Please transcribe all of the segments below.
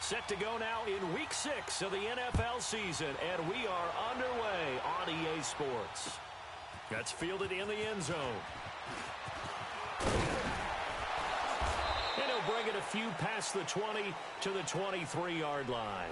Set to go now in Week 6 of the NFL season, and we are underway on EA Sports. That's fielded in the end zone. And he'll bring it a few past the 20 to the 23-yard line.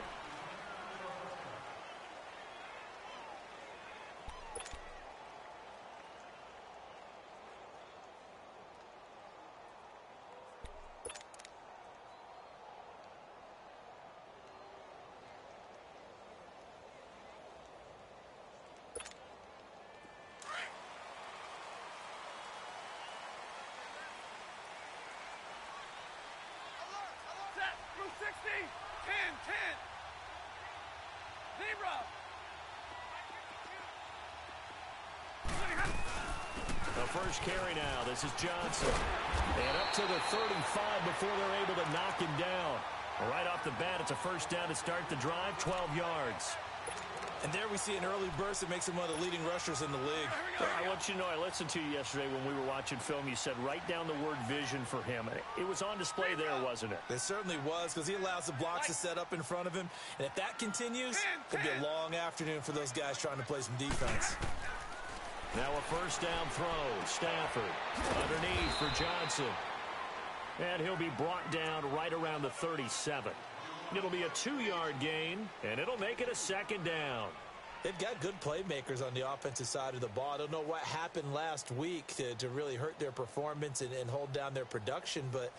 First carry now. This is Johnson. And up to the 35 before they're able to knock him down. Right off the bat, it's a first down to start the drive, 12 yards. And there we see an early burst that makes him one of the leading rushers in the league. I want you to know, I listened to you yesterday when we were watching film. You said write down the word vision for him. It was on display there, wasn't it? It certainly was, because he allows the blocks to set up in front of him. And if that continues, it'll be a long afternoon for those guys trying to play some defense. Now a first down throw. Stafford underneath for Johnson. And he'll be brought down right around the 37. It'll be a 2-yard gain, and it'll make it a second down. They've got good playmakers on the offensive side of the ball. I don't know what happened last week to really hurt their performance and hold down their production, but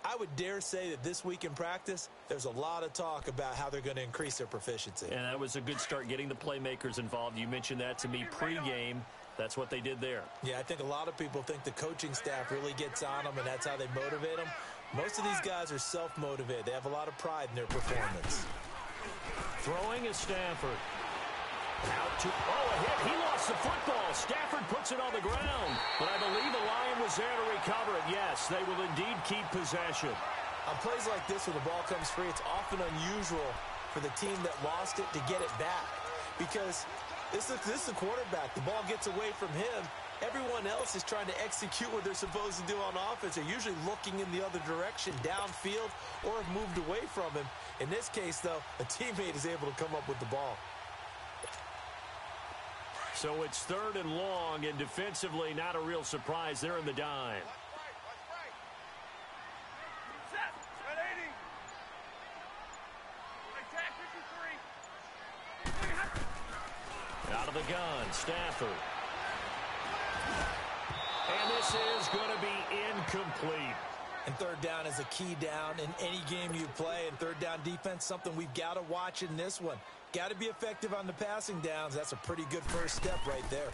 I would dare say that this week in practice, there's a lot of talk about how they're going to increase their proficiency. And that was a good start, getting the playmakers involved. You mentioned that to me pregame. That's what they did there. Yeah, I think a lot of people think the coaching staff really gets on them, and that's how they motivate them. Most of these guys are self-motivated. They have a lot of pride in their performance. Throwing is Stafford. Out to, a hit. He lost the football. Stafford puts it on the ground. But I believe the Lion was there to recover it. Yes, they will indeed keep possession. On plays like this, when the ball comes free, it's often unusual for the team that lost it to get it back. Because this is the quarterback. The ball gets away from him. Everyone else is trying to execute what they're supposed to do on offense. They're usually looking in the other direction, downfield, or have moved away from him. In this case, though, a teammate is able to come up with the ball. So it's 3rd and long, and defensively, not a real surprise. They're in the dime. Out of the gun, Stafford. And this is going to be incomplete. And 3rd down is a key down in any game you play. And 3rd down defense, something we've got to watch in this one. Got to be effective on the passing downs. That's a pretty good first step right there.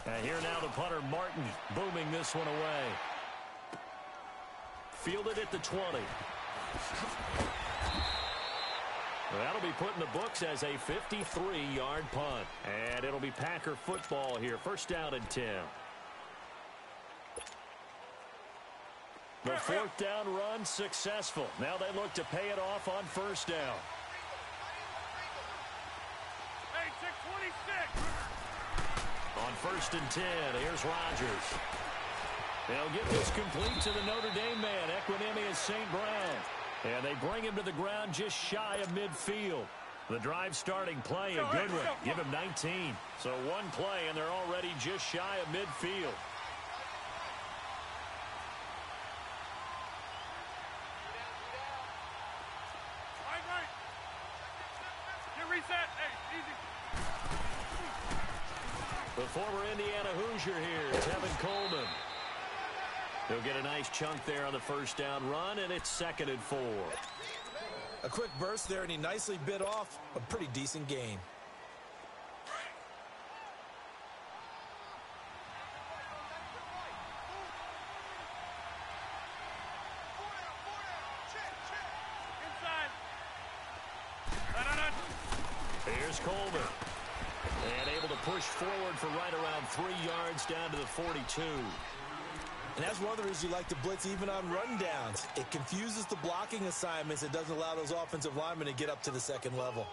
And here now the punter, Martin, booming this one away. Fielded at the 20. That'll be put in the books as a 53-yard punt. And it'll be Packer football here. First down and 10. The 4th down run successful. Now they look to pay it off on first down. Hey, 626. On 1st and 10, here's Rodgers. They'll get this complete to the Notre Dame man. Equanimous St. Brown. And they bring him to the ground just shy of midfield. The drive starting play, a good one. Give him 19. So one play, and they're already just shy of midfield. The former Indiana Hoosier here, Tevin Coleman. He'll get a nice chunk there on the first down run, and it's 2nd and 4. A quick burst there, and he nicely bit off a pretty decent gain. Here's Coleman. And able to push forward for right around 3 yards down to the 42. And that's one of the reasons you like to blitz even on rundowns. It confuses the blocking assignments. It doesn't allow those offensive linemen to get up to the 2nd level.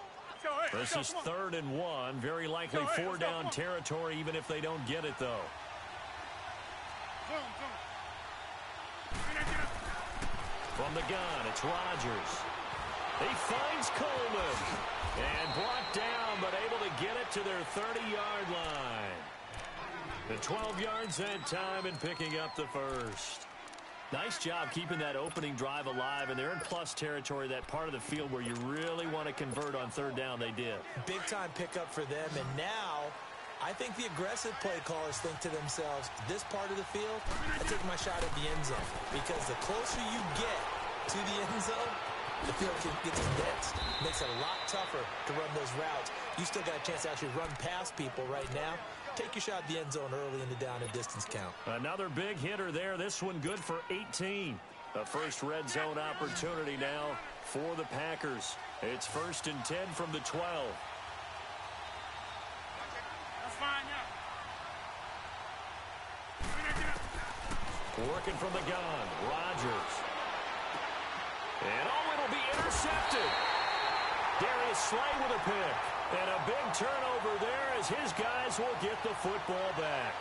This is 3rd and 1. Very likely 4-down territory, even if they don't get it, though. From the gun, it's Rodgers. He finds Coleman. And brought down, but able to get it to their 30-yard line. The 12 yards that time and picking up the first. Nice job keeping that opening drive alive, and they're in plus territory, that part of the field where you really want to convert on third down. They did. Big-time pickup for them, and now I think the aggressive play callers think to themselves, this part of the field, I take my shot at the end zone, because the closer you get to the end zone, the field gets condensed. Makes it a lot tougher to run those routes. You still got a chance to actually run past people right now. Take your shot at the end zone early in the down and distance count. Another big hitter there. This one good for 18. The first red zone opportunity now for the Packers. It's 1st and 10 from the 12. That's fine now. Working from the gun, Rodgers. And it'll be intercepted. Darius Slay with a pick. And a big turnover there as his guys will get the football back.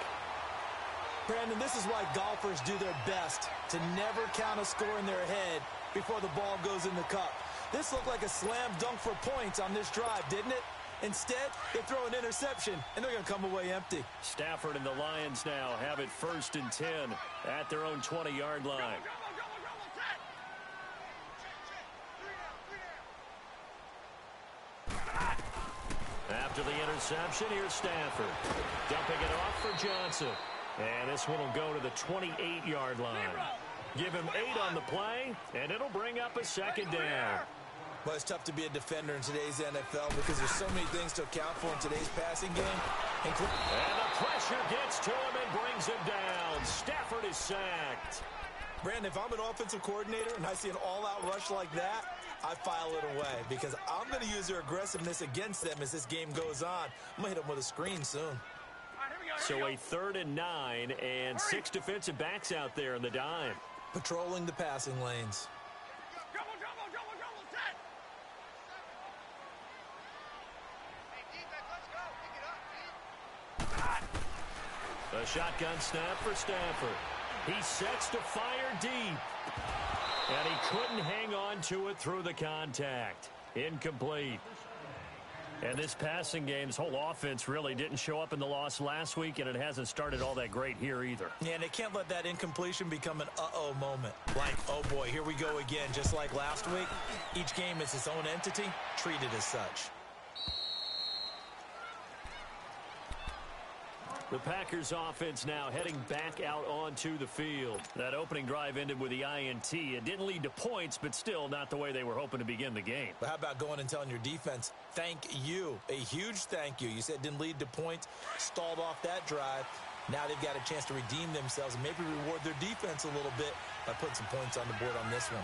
Brandon, this is why golfers do their best to never count a score in their head before the ball goes in the cup. This looked like a slam dunk for points on this drive, didn't it? Instead, they throw an interception, and they're going to come away empty. Stafford and the Lions now have it 1st and 10 at their own 20-yard line. After the interception, here's Stafford. Dumping it off for Johnson. And this one will go to the 28-yard line. Give him 8 on the play, and it'll bring up a 2nd down. Well, it's tough to be a defender in today's NFL because there's so many things to account for in today's passing game. And the pressure gets to him and brings him down. Stafford is sacked. Brandon, if I'm an offensive coordinator and I see an all-out rush like that, I file it away because I'm going to use their aggressiveness against them as this game goes on. I'm going to hit them with a screen soon. So a 3rd and 9 and 6 defensive backs out there in the dime. Patrolling the passing lanes. A shotgun snap for Stafford. He sets to fire deep. And he couldn't hang on to it through the contact. Incomplete. And this passing game, this whole offense really didn't show up in the loss last week, and it hasn't started all that great here either. Yeah, and they can't let that incompletion become an uh-oh moment. Like, oh boy, here we go again, just like last week. Each game is its own entity, treated as such. The Packers offense now heading back out onto the field. That opening drive ended with the INT. It didn't lead to points, but still not the way they were hoping to begin the game. But how about going and telling your defense, thank you, a huge thank you. You said it didn't lead to points, stalled off that drive. Now they've got a chance to redeem themselves and maybe reward their defense a little bit by putting some points on the board on this one.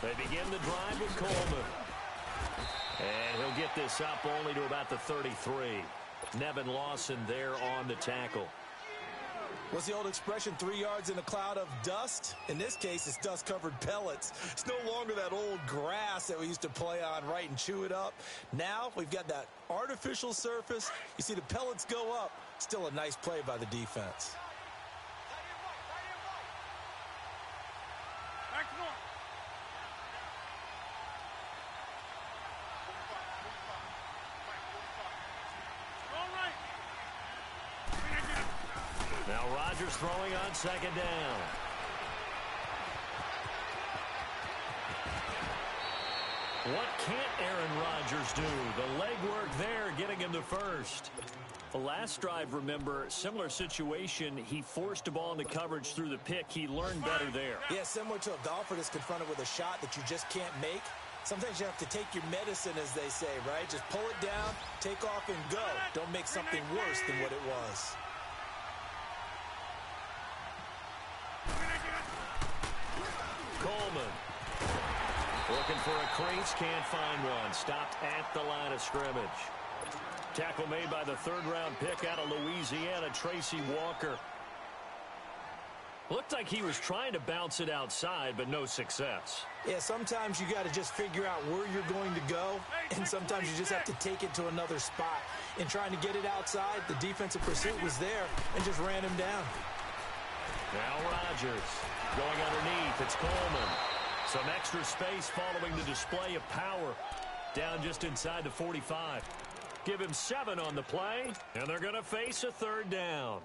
They begin the drive with Coleman. And he'll get this up only to about the 33. Nevin Lawson there on the tackle. What's the old expression, 3 yards in a cloud of dust? In this case, it's dust-covered pellets. It's no longer that old grass that we used to play on, right, and chew it up. Now we've got that artificial surface. You see the pellets go up. Still a nice play by the defense. Now Rodgers throwing on 2nd down. What can't Aaron Rodgers do? The legwork there getting him the first. The last drive, remember, similar situation. He forced a ball into coverage through the pick. He learned better there. Yeah, similar to a golfer that's confronted with a shot that you just can't make. Sometimes you have to take your medicine, as they say, right? Just pull it down, take off, and go. Don't make something worse than what it was. Coleman. Looking for a crease, can't find one. Stopped at the line of scrimmage. Tackle made by the 3rd-round pick out of Louisiana, Tracy Walker. Looked like he was trying to bounce it outside, but no success. Yeah, sometimes you got to just figure out where you're going to go, and sometimes you just have to take it to another spot. In trying to get it outside, the defensive pursuit was there and just ran him down. Now Rodgers going underneath. It's Coleman. Some extra space following the display of power. Down just inside the 45. Give him 7 on the play, and they're going to face a third down.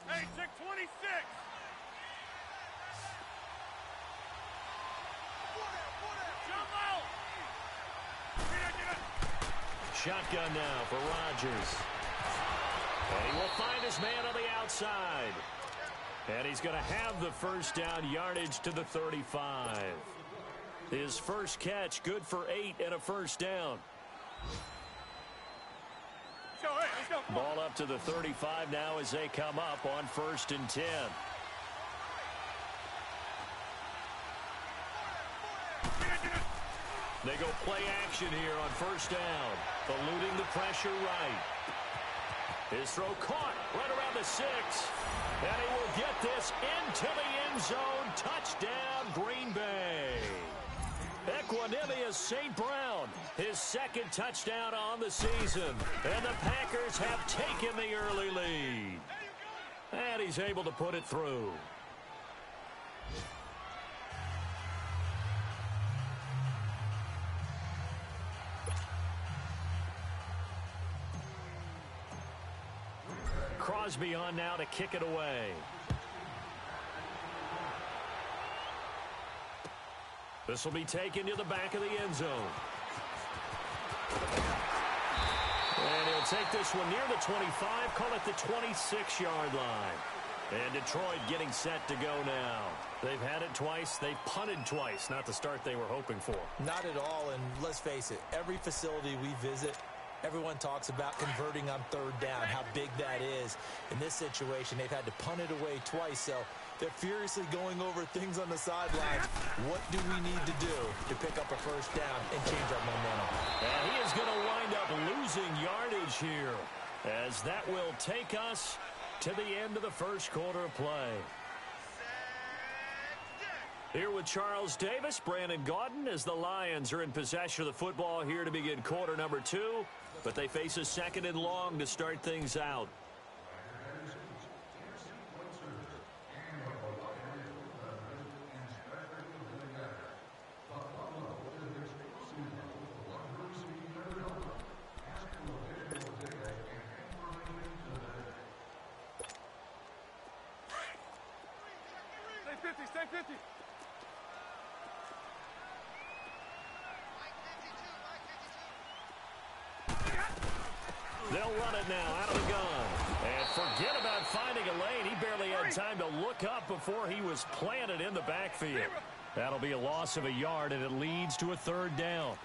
Hey, 626. Jump out. Shotgun now for Rodgers. And he will find his man on the outside. And he's going to have the first down yardage to the 35. His first catch, good for 8 and a first down. Let's go. Ball up to the 35 now as they come up on 1st and 10. They go play action here on 1st down. Eluding the pressure right. His throw caught right around the 6. And he will get this into the end zone. Touchdown, Green Bay. Equanimous St. Brown, his 2nd touchdown on the season. And the Packers have taken the early lead. And he's able to put it through. Crosby on now to kick it away. This will be taken to the back of the end zone. And he'll take this one near the 25, call it the 26-yard line. And Detroit getting set to go now. They've had it twice. They've punted twice. Not the start they were hoping for. Not at all, and let's face it, every facility we visit, everyone talks about converting on 3rd down, how big that is. In this situation, they've had to punt it away twice, so they're furiously going over things on the sidelines. What do we need to do to pick up a first down and change our momentum? And he is going to wind up losing yardage here, as that will take us to the end of the first quarter of play. Here with Charles Davis, Brandon Gaudin, as the Lions are in possession of the football here to begin quarter number 2. But they face a 2nd and long to start things out. Stay 50. They'll run it now out of the gun. And forget about finding a lane. He barely had time to look up before he was planted in the backfield. That'll be a loss of a yard, and it leads to a 3rd down.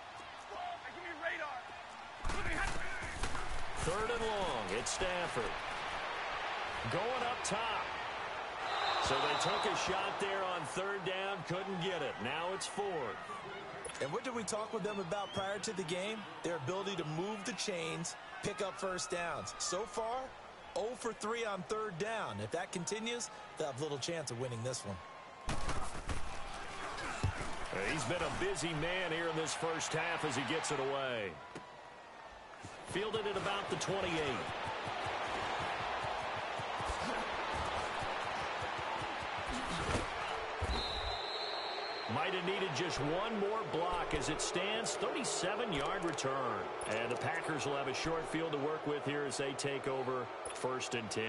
3rd and long. It's Stafford. Going up top. So they took a shot there on 3rd down. Couldn't get it. Now it's 4th. And what did we talk with them about prior to the game? Their ability to move the chains, pick up first downs. So far, 0 for 3 on 3rd down. If that continues, they'll have little chance of winning this one. He's been a busy man here in this first half as he gets it away. Fielded at about the 28. Might have needed just one more block as it stands. 37-yard return. And the Packers will have a short field to work with here as they take over 1st and 10.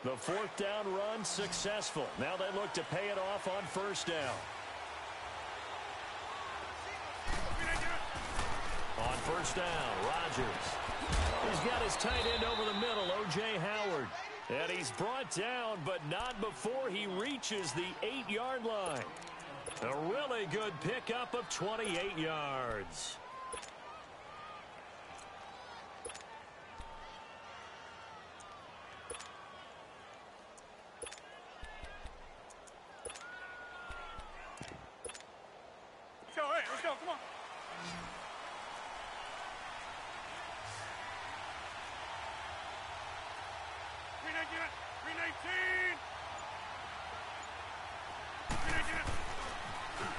The 4th down run successful. Now they look to pay it off on 1st down. On 1st down, Rodgers. He's got his tight end over the middle, O.J. Howard. And he's brought down, but not before he reaches the 8-yard line. A really good pickup of 28 yards. Let's go, come on.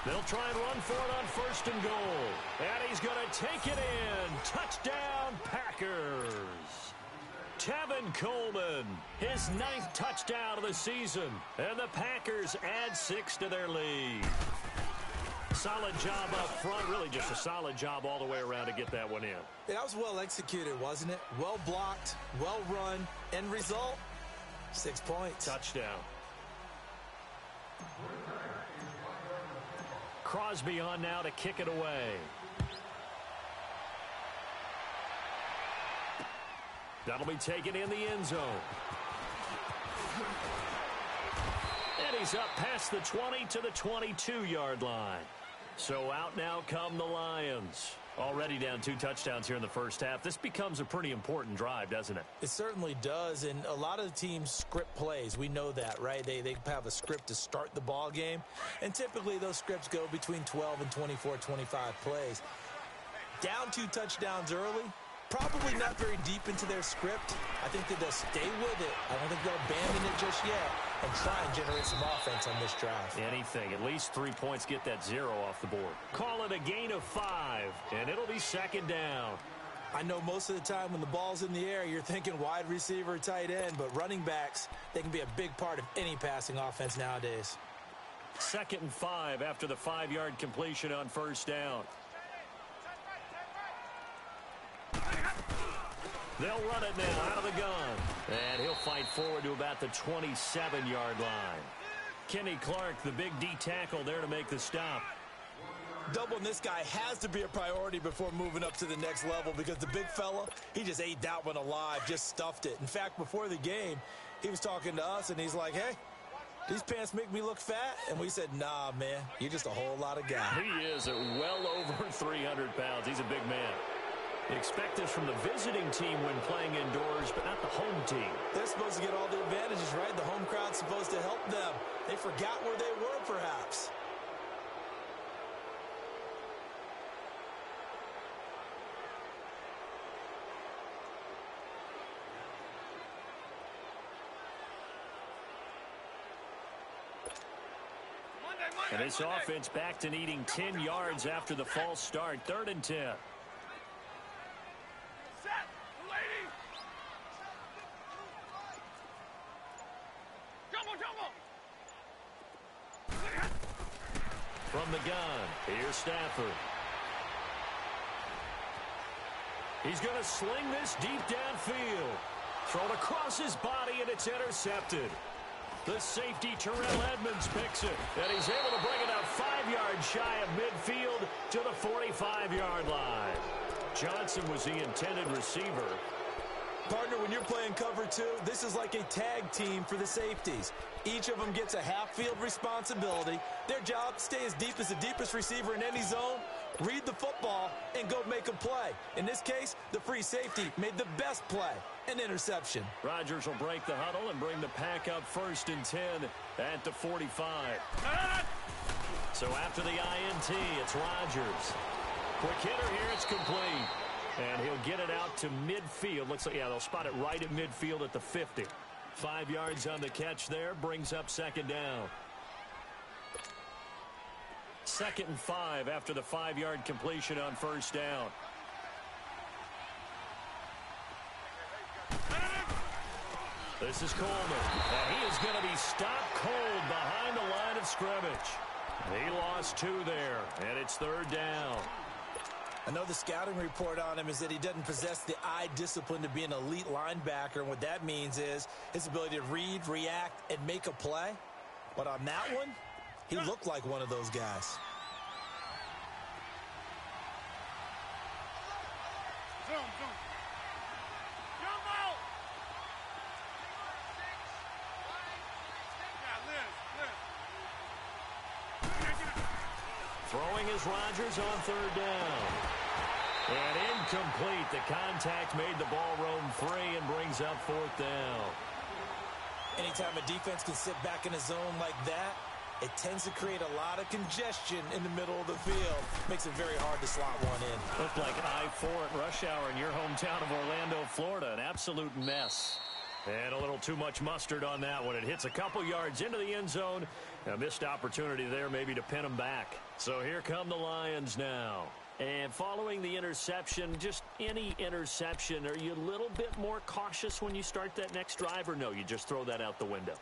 They'll try and run for it on 1st and goal. And he's going to take it in. Touchdown, Packers. Tevin Coleman, his 9th touchdown of the season. And the Packers add 6 to their lead. Solid job up front. Really just a solid job all the way around to get that one in. Yeah, that was well executed, wasn't it? Well blocked, well run. End result, 6 points. Touchdown. Crosby on now to kick it away. That'll be taken in the end zone. And he's up past the 20 to the 22-yard line. So out now come the Lions. Already down 2 touchdowns here in the first half. This becomes a pretty important drive, doesn't it? It certainly does, and a lot of the teams script plays. We know that, right? They have a script to start the ball game, and typically those scripts go between 12 and 24, 25 plays. Down 2 touchdowns early, probably not very deep into their script. I think that they'll stay with it. I don't think they'll abandon it just yet and try and generate some offense on this drive. Anything. At least 3 points, get that 0 off the board. Call it a gain of 5, and it'll be 2nd down. I know most of the time when the ball's in the air, you're thinking wide receiver, tight end, but running backs, they can be a big part of any passing offense nowadays. 2nd and 5 after the 5-yard completion on 1st down. They'll run it now out of the gun. And he'll fight forward to about the 27-yard line. Kenny Clark, the big D tackle there to make the stop. Doubling this guy has to be a priority before moving up to the next level because the big fella, he just ate that one alive, just stuffed it. In fact, before the game, he was talking to us, and he's like, hey, these pants make me look fat? And we said, nah, man, you're just a whole lot of guy. He is at well over 300 pounds. He's a big man. You expect this from the visiting team when playing indoors, but not the home team. They're supposed to get all the advantages, right? The home crowd's supposed to help them. They forgot where they were, perhaps. And this offense back to needing 10 yards after the false start. 3rd and 10. From the gun, here's Stafford. He's going to sling this deep downfield. Thrown across his body, and it's intercepted. The safety, Terrell Edmonds, picks it. And he's able to bring it out 5 yards shy of midfield to the 45-yard line. Johnson was the intended receiver. Partner, when you're playing cover 2, this is like a tag team for the safeties. Each of them gets a half-field responsibility. Their job, stay as deep as the deepest receiver in any zone, read the football, and go make a play. In this case, the free safety made the best play, an interception. Rodgers will break the huddle and bring the pack up 1st and 10 at the 45. So after the INT, it's Rodgers. Quick hitter here, it's complete. And he'll get it out to midfield. Looks like, yeah, they'll spot it right at midfield at the 50. 5 yards on the catch there, brings up 2nd down. 2nd and 5 after the 5-yard completion on 1st down. This is Coleman. And he is going to be stopped cold behind the line of scrimmage. He lost 2 there, and it's 3rd down. I know the scouting report on him is that he doesn't possess the eye discipline to be an elite linebacker, and what that means is his ability to read, react, and make a play. But on that one, he looked like one of those guys. Zoom, zoom. Jump out! Yeah, Liz. Throwing is Rodgers on 3rd down. And incomplete. The contact made the ball roam free and brings up 4th down. Anytime a defense can sit back in a zone like that, it tends to create a lot of congestion in the middle of the field. Makes it very hard to slot one in. Looked like I-4 at rush hour in your hometown of Orlando, Florida. An absolute mess. And a little too much mustard on that one. It hits a couple yards into the end zone, A missed opportunity there maybe to pin them back. So here come the Lions now. And following the interception, just any interception, are you a little bit more cautious when you start that next drive, or no, you just throw that out the window?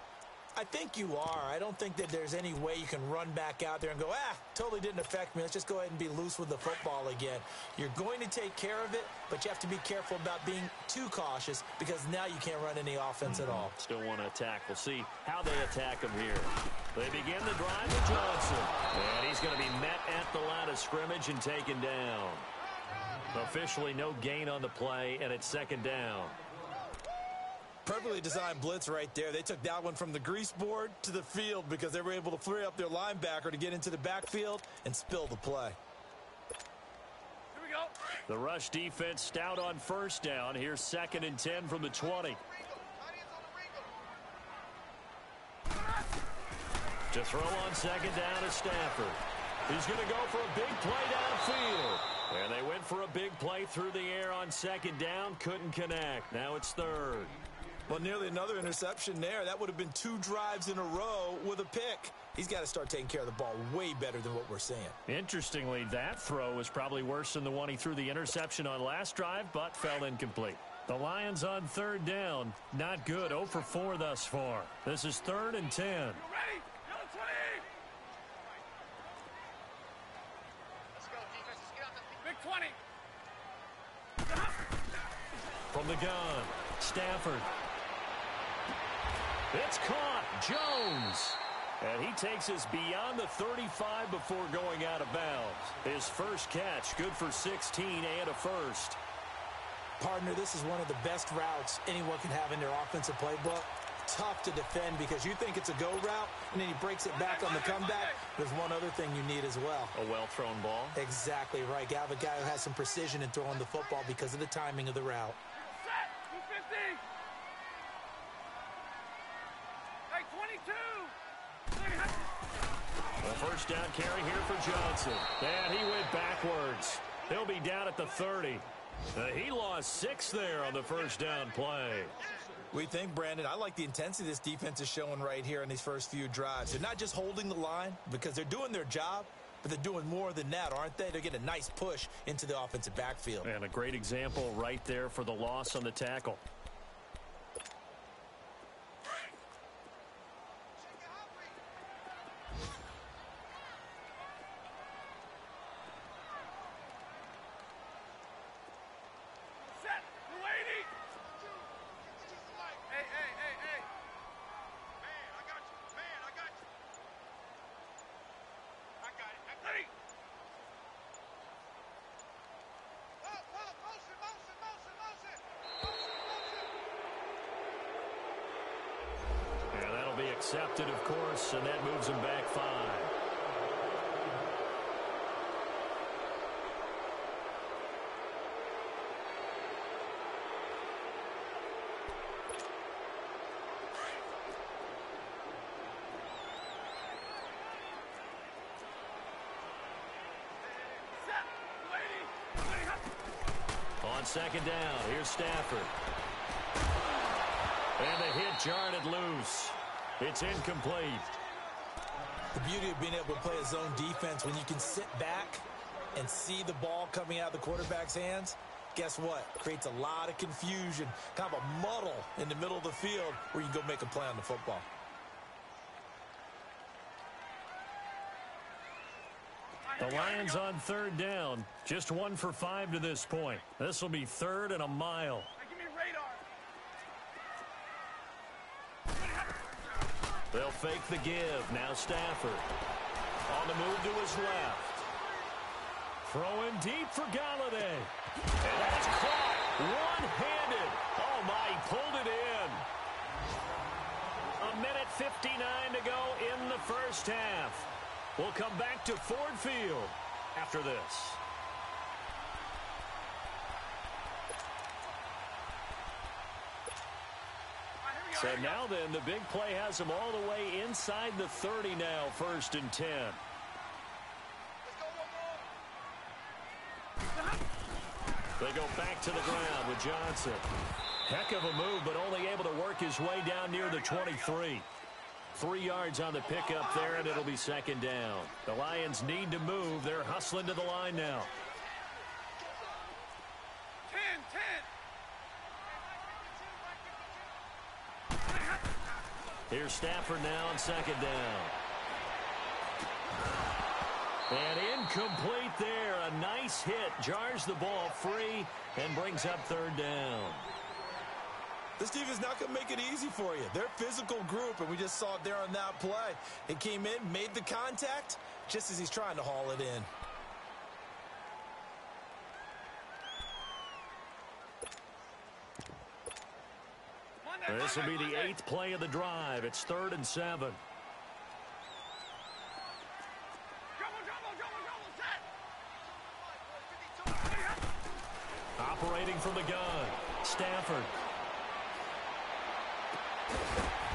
I think you are. I don't think that there's any way you can run back out there and go, totally didn't affect me. Let's just go ahead and be loose with the football again. You're going to take care of it, but you have to be careful about being too cautious because now you can't run any offense at all. Still want to attack. We'll see how they attack him here. They begin the drive with Johnson. And he's going to be met at the line of scrimmage and taken down. Officially no gain on the play, and it's second down. Perfectly designed blitz right there. They took that one from the grease board to the field because they were able to free up their linebacker to get into the backfield and spill the play. Here we go. The rush defense stout on first down. Here's 2nd and 10 from the 20. To throw on second down is Stafford. He's going to go for a big play downfield. And they went for a big play through the air on second down. Couldn't connect. Now it's 3rd. Well, nearly another interception there. That would have been 2 drives in a row with a pick. He's got to start taking care of the ball way better than what we're seeing. Interestingly, that throw was probably worse than the one he threw the interception on last drive, but fell incomplete. The Lions on 3rd down. Not good. 0 for 4 thus far. This is 3rd and 10. You ready? Yellow 20. Let's go, defense. Let's get out the big 20. From the gun, Stafford. It's caught. Jones. And he takes us beyond the 35 before going out of bounds. His first catch, good for 16 and a first. Partner, this is one of the best routes anyone can have in their offensive playbook. Tough to defend because you think it's a go route, and then he breaks it back on the comeback. There's one other thing you need as well. A well-thrown ball. Exactly right. You have a guy who has some precision in throwing the football because of the timing of the route. Set. 250. Hey, 22. A first down carry here for Johnson. And he went backwards. He'll be down at the 30. He lost 6 there on the first down play. We think, Brandon, I like the intensity this defense is showing right here in these first few drives. They're not just holding the line because they're doing their job, but they're doing more than that, aren't they? They're getting a nice push into the offensive backfield. And a great example right there for the loss on the tackle. Accepted, of course, and that moves him back 5. On second down, here's Stafford. And the hit jarred it loose. It's incomplete. The beauty of being able to play a zone defense when you can sit back and see the ball coming out of the quarterback's hands, guess what? Creates a lot of confusion, kind of a muddle in the middle of the field where you can go make a play on the football. The Lions on 3rd down. Just 1 for 5 to this point. This will be 3rd and a mile. They'll fake the give. Now Stafford. On the move to his left. Throwing deep for Galladay. And that's caught. One-handed. Oh, my, he pulled it in. 1:59 to go in the first half. We'll come back to Ford Field after this. So now then, the big play has them all the way inside the 30 now, 1st and 10. They go back to the ground with Johnson. Heck of a move, but only able to work his way down near the 23. 3 yards on the pickup there, and it'll be second down. The Lions need to move. They're hustling to the line now. 10. Here's Stafford now on second down. And incomplete there. A nice hit. Jars the ball free and brings up third down. This defense is not going to make it easy for you. They're a physical group, and we just saw it there on that play. It came in, made the contact, just as he's trying to haul it in. This will be the 8th play of the drive. It's 3rd and 7. Operating from the gun, Stafford.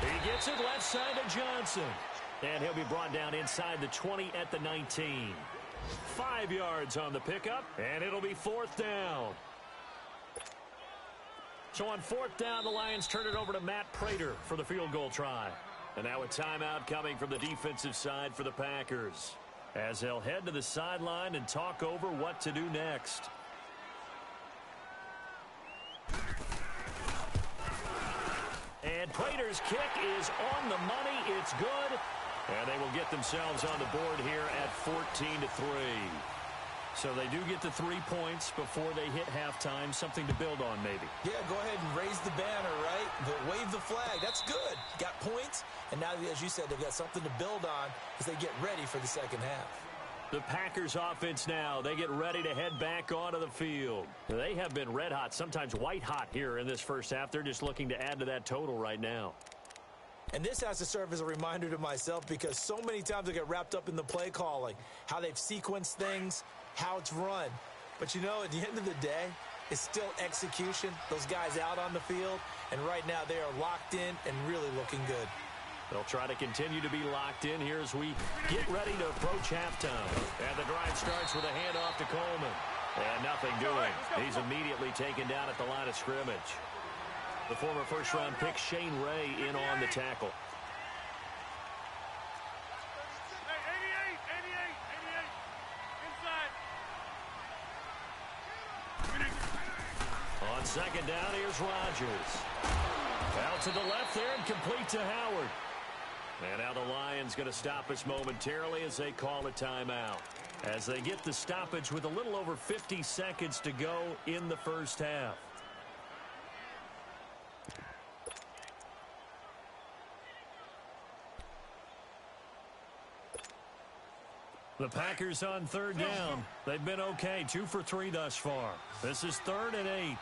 He gets it left side to Johnson. And he'll be brought down inside the 20 at the 19. 5 yards on the pickup, and it'll be 4th down. So on 4th down, the Lions turn it over to Matt Prater for the field goal try. And now a timeout coming from the defensive side for the Packers, as they'll head to the sideline and talk over what to do next. And Prater's kick is on the money. It's good. And they will get themselves on the board here at 14-3. So they do get the 3 points before they hit halftime. Something to build on, maybe. Yeah, go ahead and raise the banner, right? Wave the flag. That's good. Got points. And now, as you said, they've got something to build on as they get ready for the second half. The Packers offense now, they get ready to head back onto the field. They have been red hot, sometimes white hot here in this first half. They're just looking to add to that total right now. And this has to serve as a reminder to myself, because so many times I get wrapped up in the play calling, how they've sequenced things, how it's run. But you know, at the end of the day, it's still execution. Those guys out on the field, and right now they are locked in and really looking good. They'll try to continue to be locked in here as we get ready to approach halftime. And the drive starts with a handoff to Coleman. And nothing doing. He's immediately taken down at the line of scrimmage. The former first-round pick, Shane Ray, in on the tackle. Hey, 88, inside. On second down, here's Rodgers. Out to the left there and complete to Howard. And now the Lions going to stop us momentarily as they call a timeout, as they get the stoppage with a little over 50 seconds to go in the first half. The Packers on third down. They've been okay, 2 for 3 thus far. This is 3rd and 8.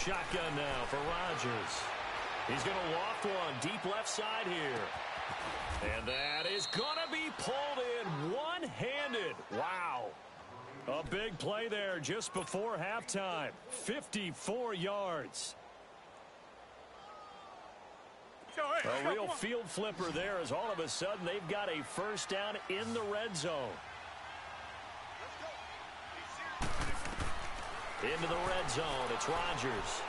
Shotgun now for Rodgers. He's going to loft one deep left side here. And that is going to be pulled in one-handed. Wow. A big play there just before halftime. 54 yards. A real field flipper there, as all of a sudden they've got a first down in the red zone. Into the red zone, it's Rodgers.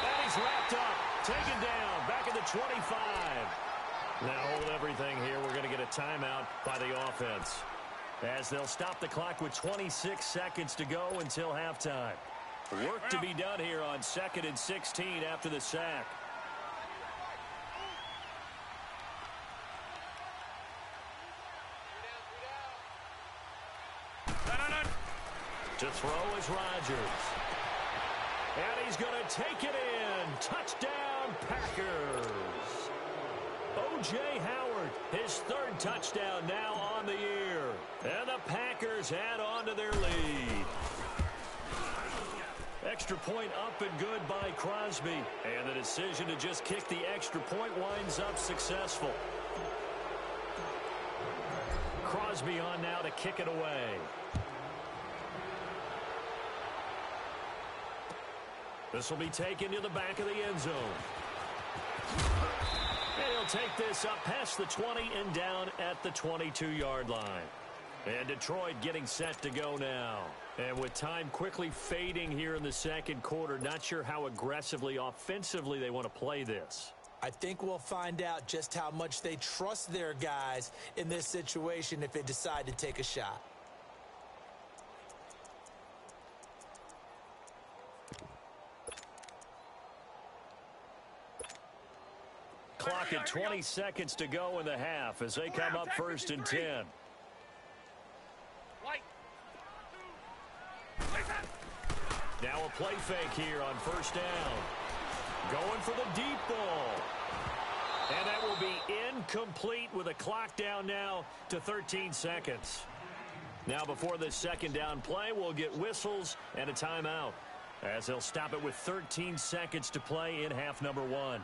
And he's wrapped up, taken down, back at the 25. Now hold everything here. We're going to get a timeout by the offense, as they'll stop the clock with 26 seconds to go until halftime. Work to be done here on 2nd and 16 after the sack. To throw is Rodgers. And he's going to take it in. Touchdown, Packers. O.J. Howard, his 3rd touchdown now on the year. And the Packers add on to their lead. Extra point up and good by Crosby. And the decision to just kick the extra point winds up successful. Crosby on now to kick it away. This will be taken to the back of the end zone. And he'll They'll take this up past the 20 and down at the 22-yard line. And Detroit getting set to go now. And with time quickly fading here in the second quarter, not sure how aggressively, offensively they want to play this. I think we'll find out just how much they trust their guys in this situation if they decide to take a shot. Clock at 20 seconds to go in the half as they come up 1st and 10. Now a play fake here on 1st down. Going for the deep ball. And that will be incomplete with a clock down now to 13 seconds. Now before this 2nd down play, we'll get whistles and a timeout as they'll stop it with 13 seconds to play in half number 1.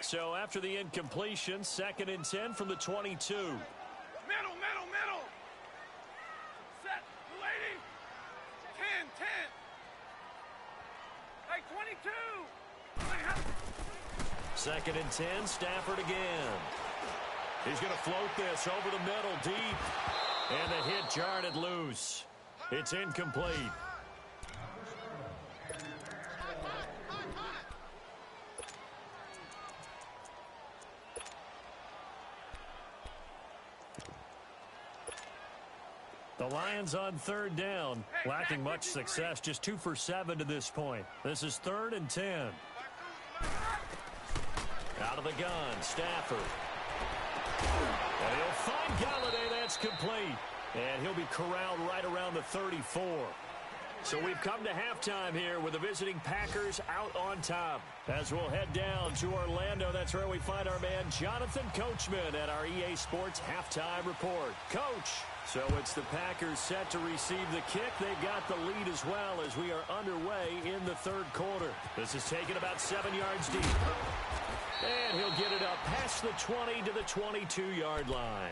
So after the incompletion, 2nd and 10 from the 22. Middle. Set. 280. 10. Hey, 22. 2nd and 10, Stafford again. He's going to float this over the middle deep. And the hit jarred it loose. It's incomplete. The Lions on 3rd down, lacking much success, just 2 for 7 to this point. This is 3rd and 10. Out of the gun, Stafford. And he'll find Galladay, that's complete. And he'll be corralled right around the 34. So we've come to halftime here with the visiting Packers out on top. As we'll head down to Orlando, that's where we find our man Jonathan Coachman at our EA Sports Halftime Report. Coach, so it's the Packers set to receive the kick. They've got the lead as well as we are underway in the 3rd quarter. This is taken about 7 yards deep. And he'll get it up past the 20 to the 22-yard line.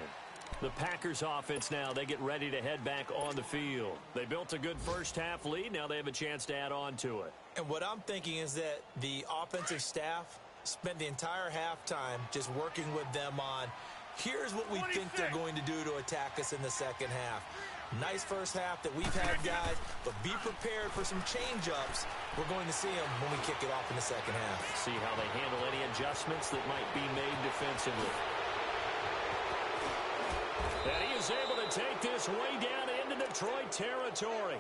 The Packers offense now, they get ready to head back on the field. They built a good first half lead. Now they have a chance to add on to it. And what I'm thinking is that the offensive staff spent the entire halftime just working with them on, here's what we think they're going to do to attack us in the second half. Nice first half that we've had, guys, but be prepared for some change-ups. We're going to see them when we kick it off in the second half. See how they handle any adjustments that might be made defensively. And he is able to take this way down into Detroit territory.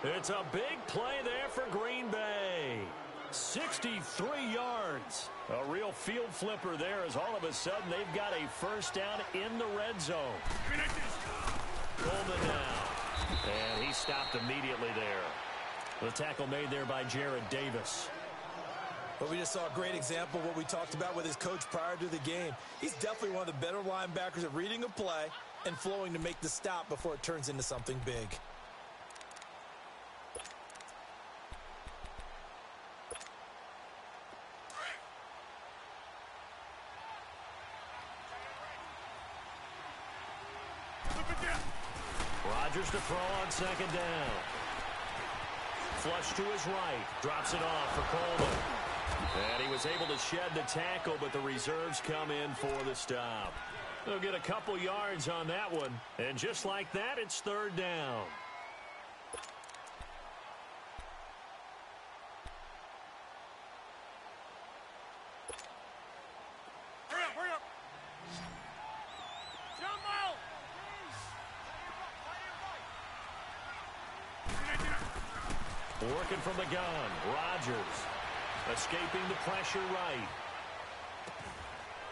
It's a big play there for Green Bay. 63 yards. A real field flipper there as all of a sudden they've got a first down in the red zone. Coleman now. And he stopped immediately there. The tackle made there by Jared Davis. But we just saw a great example of what we talked about with his coach prior to the game. He's definitely one of the better linebackers at reading a play and flowing to make the stop before it turns into something big. Rodgers to throw on 2nd down. Flush to his right. Drops it off for Coleman. And he was able to shed the tackle, but the reserves come in for the stop. They'll get a couple yards on that one. And just like that, it's 3rd down. Hurry up. Jump out. Working from the gun. Rodgers escaping the pressure right.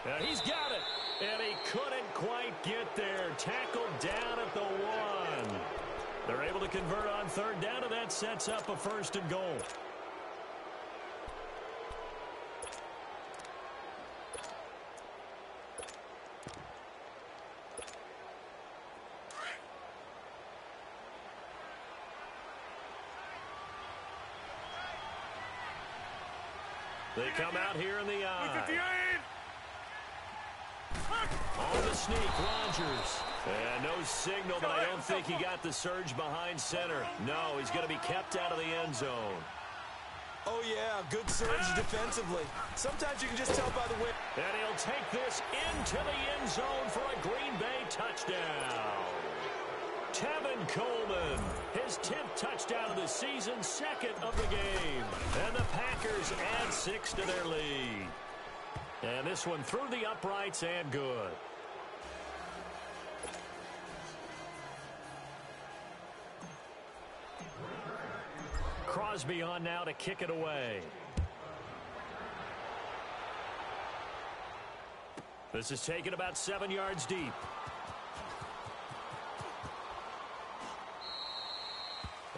And he's got it. And he couldn't quite get there. Tackled down at the 1. They're able to convert on 3rd down, and that sets up a 1st and goal. They come out here in the eye. On the sneak, Rodgers. And no signal, but I don't think he got the surge behind center. No, he's going to be kept out of the end zone. Oh, yeah, good surge defensively. Sometimes you can just tell by the way. And he'll take this into the end zone for a Green Bay touchdown. Tevin Coleman, his 10th touchdown of the season, 2nd of the game. And the Packers add 6 to their lead. And this one through the uprights and good. Crosby on now to kick it away. This is taken about 7 yards deep.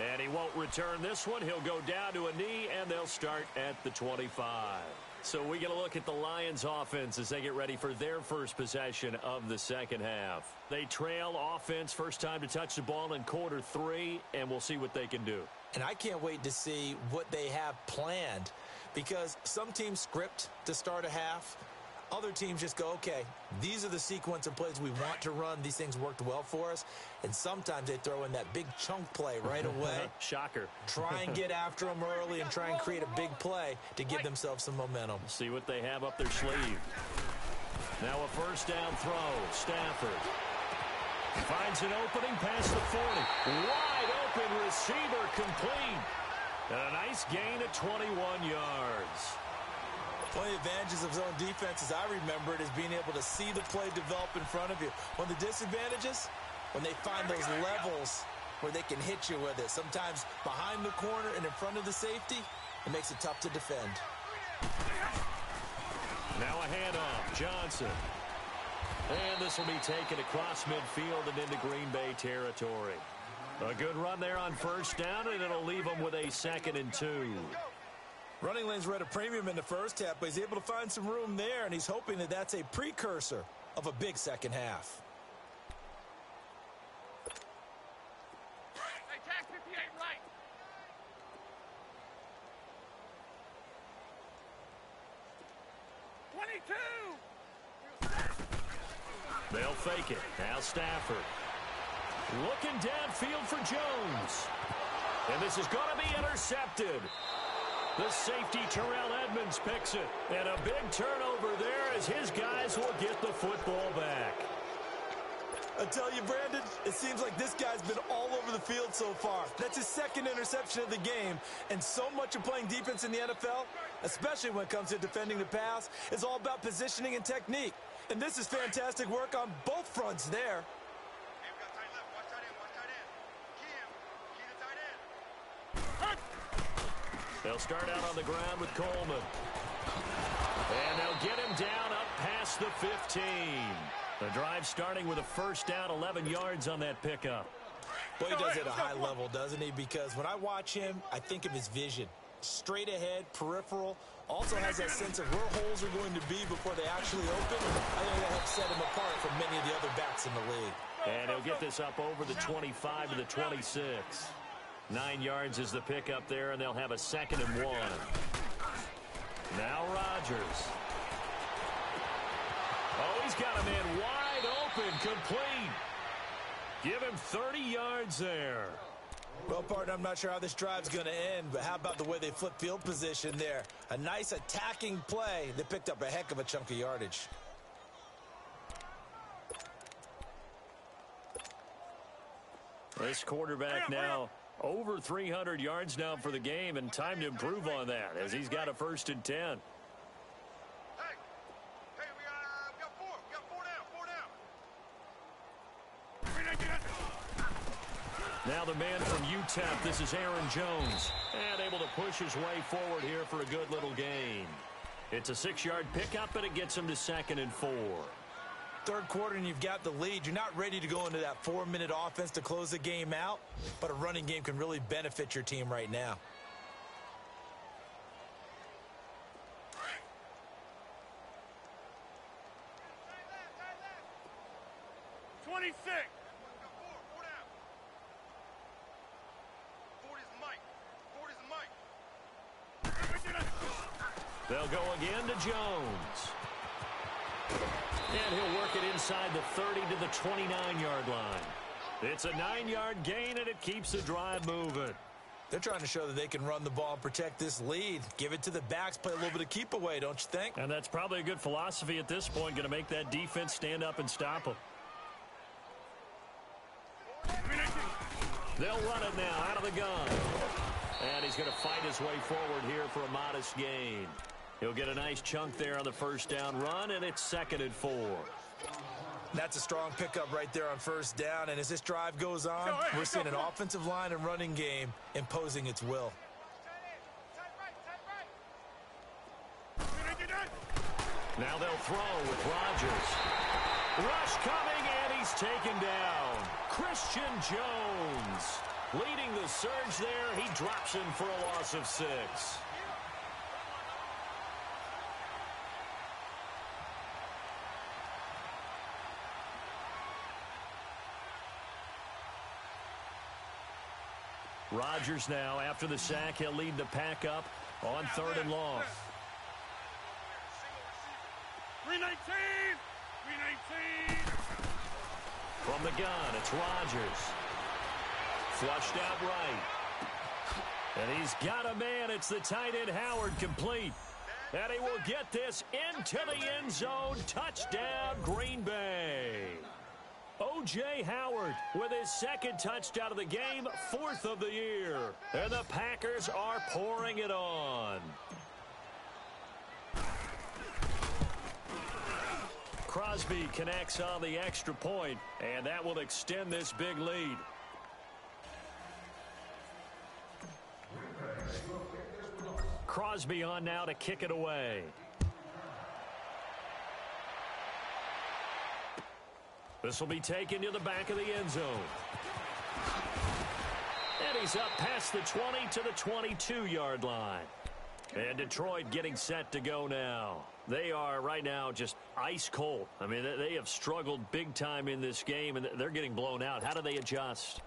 And he won't return this one. He'll go down to a knee, and they'll start at the 25. So we get a look at the Lions offense as they get ready for their first possession of the second half. They trail offense, first time to touch the ball in quarter 3, and we'll see what they can do. And I can't wait to see what they have planned, because some teams script to start a half. Other teams just go, okay, these are the sequence of plays we want to run. These things worked well for us. And sometimes they throw in that big chunk play right away. Shocker. Try and get after them early and try and create a big play to give themselves some momentum. See what they have up their sleeve. Now a first down throw. Stafford finds an opening past the 40. Wide open receiver complete. And a nice gain of 21 yards. One of the advantages of zone defense, as I remember it, is being able to see the play develop in front of you. One of the disadvantages, when they find those levels where they can hit you with it. Sometimes behind the corner and in front of the safety, it makes it tough to defend. Now a handoff. Johnson. And this will be taken across midfield and into Green Bay territory. A good run there on first down, and it'll leave them with a 2nd and 2. Running lanes were at a premium in the first half, but he's able to find some room there, and he's hoping that that's a precursor of a big second half. Hey, tag 58 right. They'll fake it. Now Stafford. Looking downfield for Jones. And this is going to be intercepted. The safety, Terrell Edmonds, picks it. And a big turnover there as his guys will get the football back. I tell you, Brandon, it seems like this guy's been all over the field so far. That's his 2nd interception of the game. And so much of playing defense in the NFL, especially when it comes to defending the pass, is all about positioning and technique. And this is fantastic work on both fronts there. They'll start out on the ground with Coleman. And they'll get him down up past the 15. The drive starting with a first down, 11 yards on that pickup. Boy, he does it at a high level, doesn't he? Because when I watch him, I think of his vision. Straight ahead, peripheral. Also has that sense of where holes are going to be before they actually open. I think that helps set him apart from many of the other backs in the league. And he'll get this up over the 25 to the 26. 9 yards is the pickup there, and they'll have a 2nd and 1. Now Rodgers. Oh, he's got a man wide open, complete. Give him 30 yards there. Well, partner, I'm not sure how this drive's going to end, but how about the way they flip field position there? A nice attacking play that picked up a heck of a chunk of yardage. This quarterback now over 300 yards now for the game, and time to improve on that as he's got a 1st and 10. Hey, we got 4. We got 4 down. Now the man from UTEP, this is Aaron Jones, and able to push his way forward here for a good little gain. It's a 6-yard pickup, but it gets him to 2nd and 4. Third quarter and you've got the lead. You're not ready to go into that 4-minute offense to close the game out, but a running game can really benefit your team right now. They'll go again to Jones. And he'll work it inside the 30 to the 29-yard line. It's a 9-yard gain, and it keeps the drive moving. They're trying to show that they can run the ball and protect this lead. Give it to the backs, play a little bit of keep away, don't you think? And that's probably a good philosophy at this point, going to make that defense stand up and stop them. They'll run it now out of the gun. And he's going to fight his way forward here for a modest gain. He'll get a nice chunk there on the first down run, and it's 2nd and 4. That's a strong pickup right there on first down, and as this drive goes on, we're seeing an offensive line and running game imposing its will. Now they'll throw with Rodgers. Rush coming, and he's taken down. Christian Jones leading the surge there. He drops him for a loss of 6. Rodgers now, after the sack, he'll lead the pack up on 3rd and long. 319! 319! From the gun, it's Rodgers. Flushed out right. And he's got a man. It's the tight end, Howard, complete. And he will get this into the end zone. Touchdown, Green Bay. O.J. Howard with his 2nd touchdown of the game, 4th of the year. And the Packers are pouring it on. Crosby connects on the extra point, and that will extend this big lead. Crosby on now to kick it away. This will be taken to the back of the end zone. And he's up past the 20 to the 22-yard line. And Detroit getting set to go now. They are right now just ice cold. I mean, they have struggled big time in this game, and they're getting blown out. How do they adjust?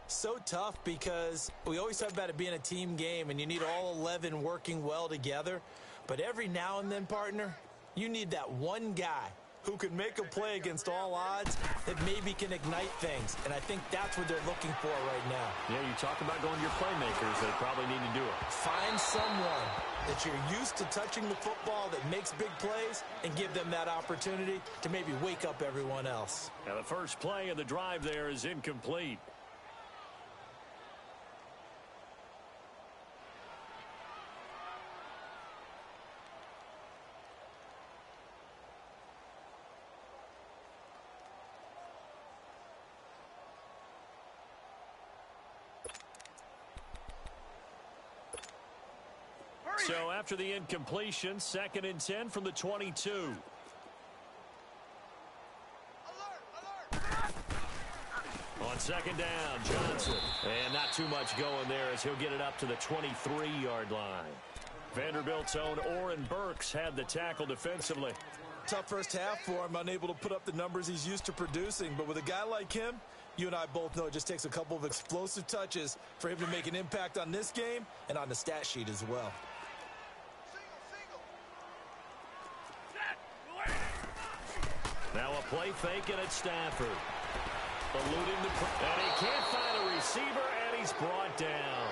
So tough because we always talk about it being a team game, and you need all 11 working well together. But every now and then, partner, you need that one guy who can make a play against all odds that maybe can ignite things. And I think that's what they're looking for right now. Yeah, you talk about going to your playmakers that probably need to do it. Find someone that you're used to touching the football that makes big plays and give them that opportunity to maybe wake up everyone else. Now the first play of the drive there is incomplete. So after the incompletion, 2nd and 10 from the 22. On 2nd down, Johnson. And not too much going there as he'll get it up to the 23-yard line. Vanderbilt's own Oren Burks had the tackle defensively. Tough first half for him, unable to put up the numbers he's used to producing. But with a guy like him, you and I both know it just takes a couple of explosive touches for him to make an impact on this game and on the stat sheet as well. Now a play fake, and it's Stafford. Eluding the... And he can't find a receiver, and he's brought down.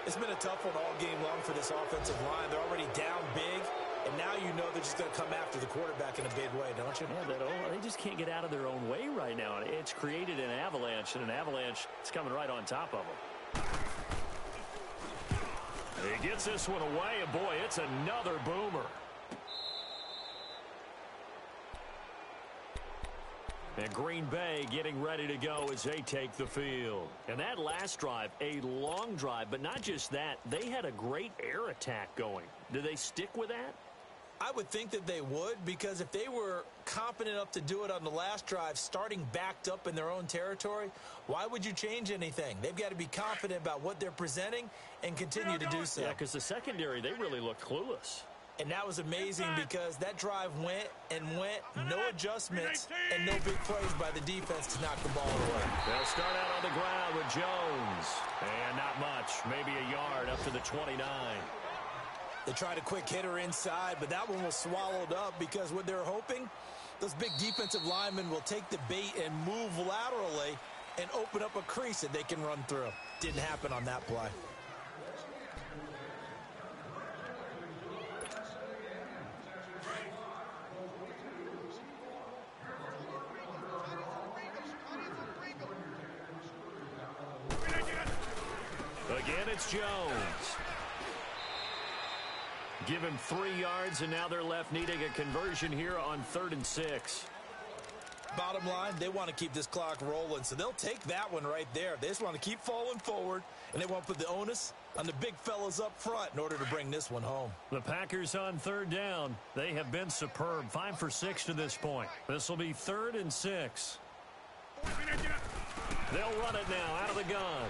It's been a tough one all game long for this offensive line. They're already down big, and now you know they're just going to come after the quarterback in a big way, don't you? Yeah, they just can't get out of their own way right now. It's created an avalanche, and an avalanche is coming right on top of them. He gets this one away, and boy, it's another boomer. And Green Bay getting ready to go as they take the field. And that last drive, a long drive, but not just that. They had a great air attack going. Do they stick with that? I would think that they would, because if they were competent enough to do it on the last drive, starting backed up in their own territory, why would you change anything? They've got to be confident about what they're presenting and continue to do so. Yeah, because the secondary, they really looked clueless. And that was amazing because that drive went and went, no adjustments, and no big plays by the defense to knock the ball away. They'll start out on the ground with Jones. And not much, maybe a yard up to the 29. They tried a quick hitter inside, but that one was swallowed up because what they're hoping, those big defensive linemen will take the bait and move laterally and open up a crease that they can run through. Didn't happen on that play. Again, it's Jones. Give him 3 yards, and now they're left needing a conversion here on 3rd and 6. Bottom line, they want to keep this clock rolling, so they'll take that one right there. They just want to keep falling forward, and they want to put the onus on the big fellas up front in order to bring this one home. The Packers on 3rd down. They have been superb. 5 for 6 to this point. This will be 3rd and 6. They'll run it now out of the gun.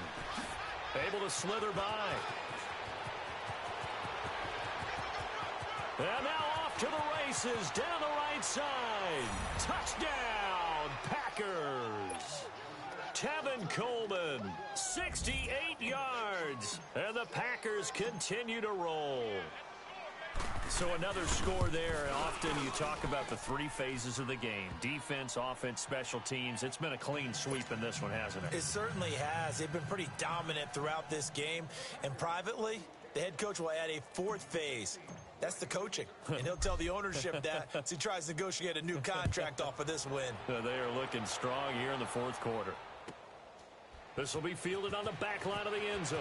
Able to slither by. And now off to the races down the right side. Touchdown, Packers. Tevin Coleman, 68 yards. And the Packers continue to roll. So another score there. Often you talk about the 3 phases of the game. Defense, offense, special teams. It's been a clean sweep in this one, hasn't it? It certainly has. They've been pretty dominant throughout this game. And privately, the head coach will add a 4th phase. That's the coaching. And he'll tell the ownership that as he tries to negotiate a new contract off of this win. They are looking strong here in the 4th quarter. This will be fielded on the back line of the end zone.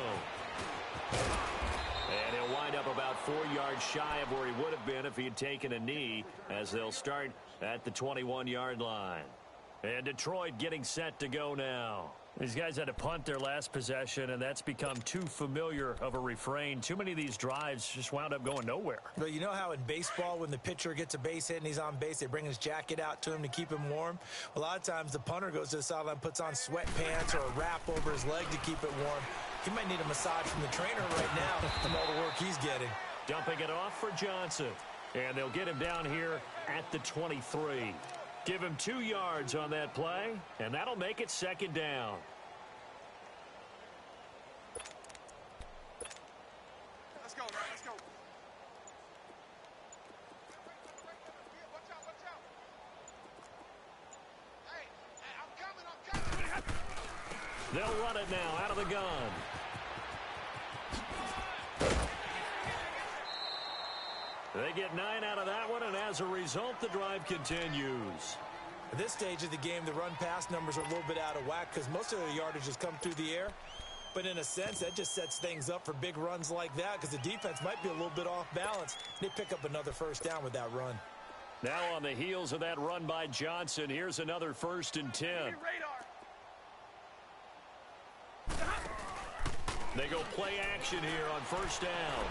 And he'll wind up about 4 yards shy of where he would have been if he had taken a knee, as they'll start at the 21-yard line. And Detroit getting set to go now. These guys had to punt their last possession, and that's become too familiar of a refrain. Too many of these drives just wound up going nowhere. But you know how in baseball, when the pitcher gets a base hit and he's on base, they bring his jacket out to him to keep him warm? A lot of times the punter goes to the sideline, puts on sweatpants or a wrap over his leg to keep it warm. He might need a massage from the trainer right now from all the work he's getting. Dumping it off for Johnson. And they'll get him down here at the 23. Give him 2 yards on that play, and that'll make it 2nd down. Let's go, man. Let's go. Watch out, watch out. Hey, I'm coming. They'll run it now out of the gun. They get 9 out of that one, and as a result, the drive continues. At this stage of the game, the run-pass numbers are a little bit out of whack because most of the yardage has come through the air. But in a sense, that just sets things up for big runs like that because the defense might be a little bit off balance. They pick up another 1st down with that run. Now on the heels of that run by Johnson, here's another 1st and 10. They go play action here on 1st down.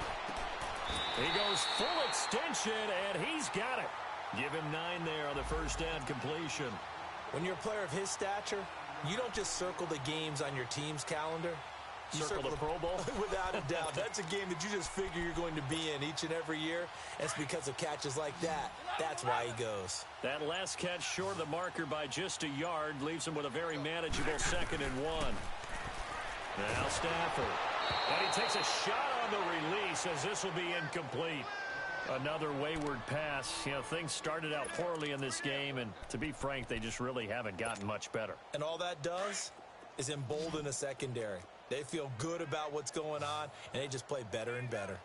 He goes full extension, and he's got it. Give him 9 there on the 1st down completion. When you're a player of his stature, you don't just circle the games on your team's calendar. You circle the Pro Bowl? Without a doubt. That's a game that you just figure you're going to be in each and every year. It's because of catches like that. That's why he goes. That last catch short of the marker by just a yard leaves him with a very manageable 2nd and 1. Now Stafford. And he takes a shot on the release as this will be incomplete. Another wayward pass. You know, things started out poorly in this game, and to be frank, they just really haven't gotten much better. And all that does is embolden a secondary. They feel good about what's going on, and they just play better and better.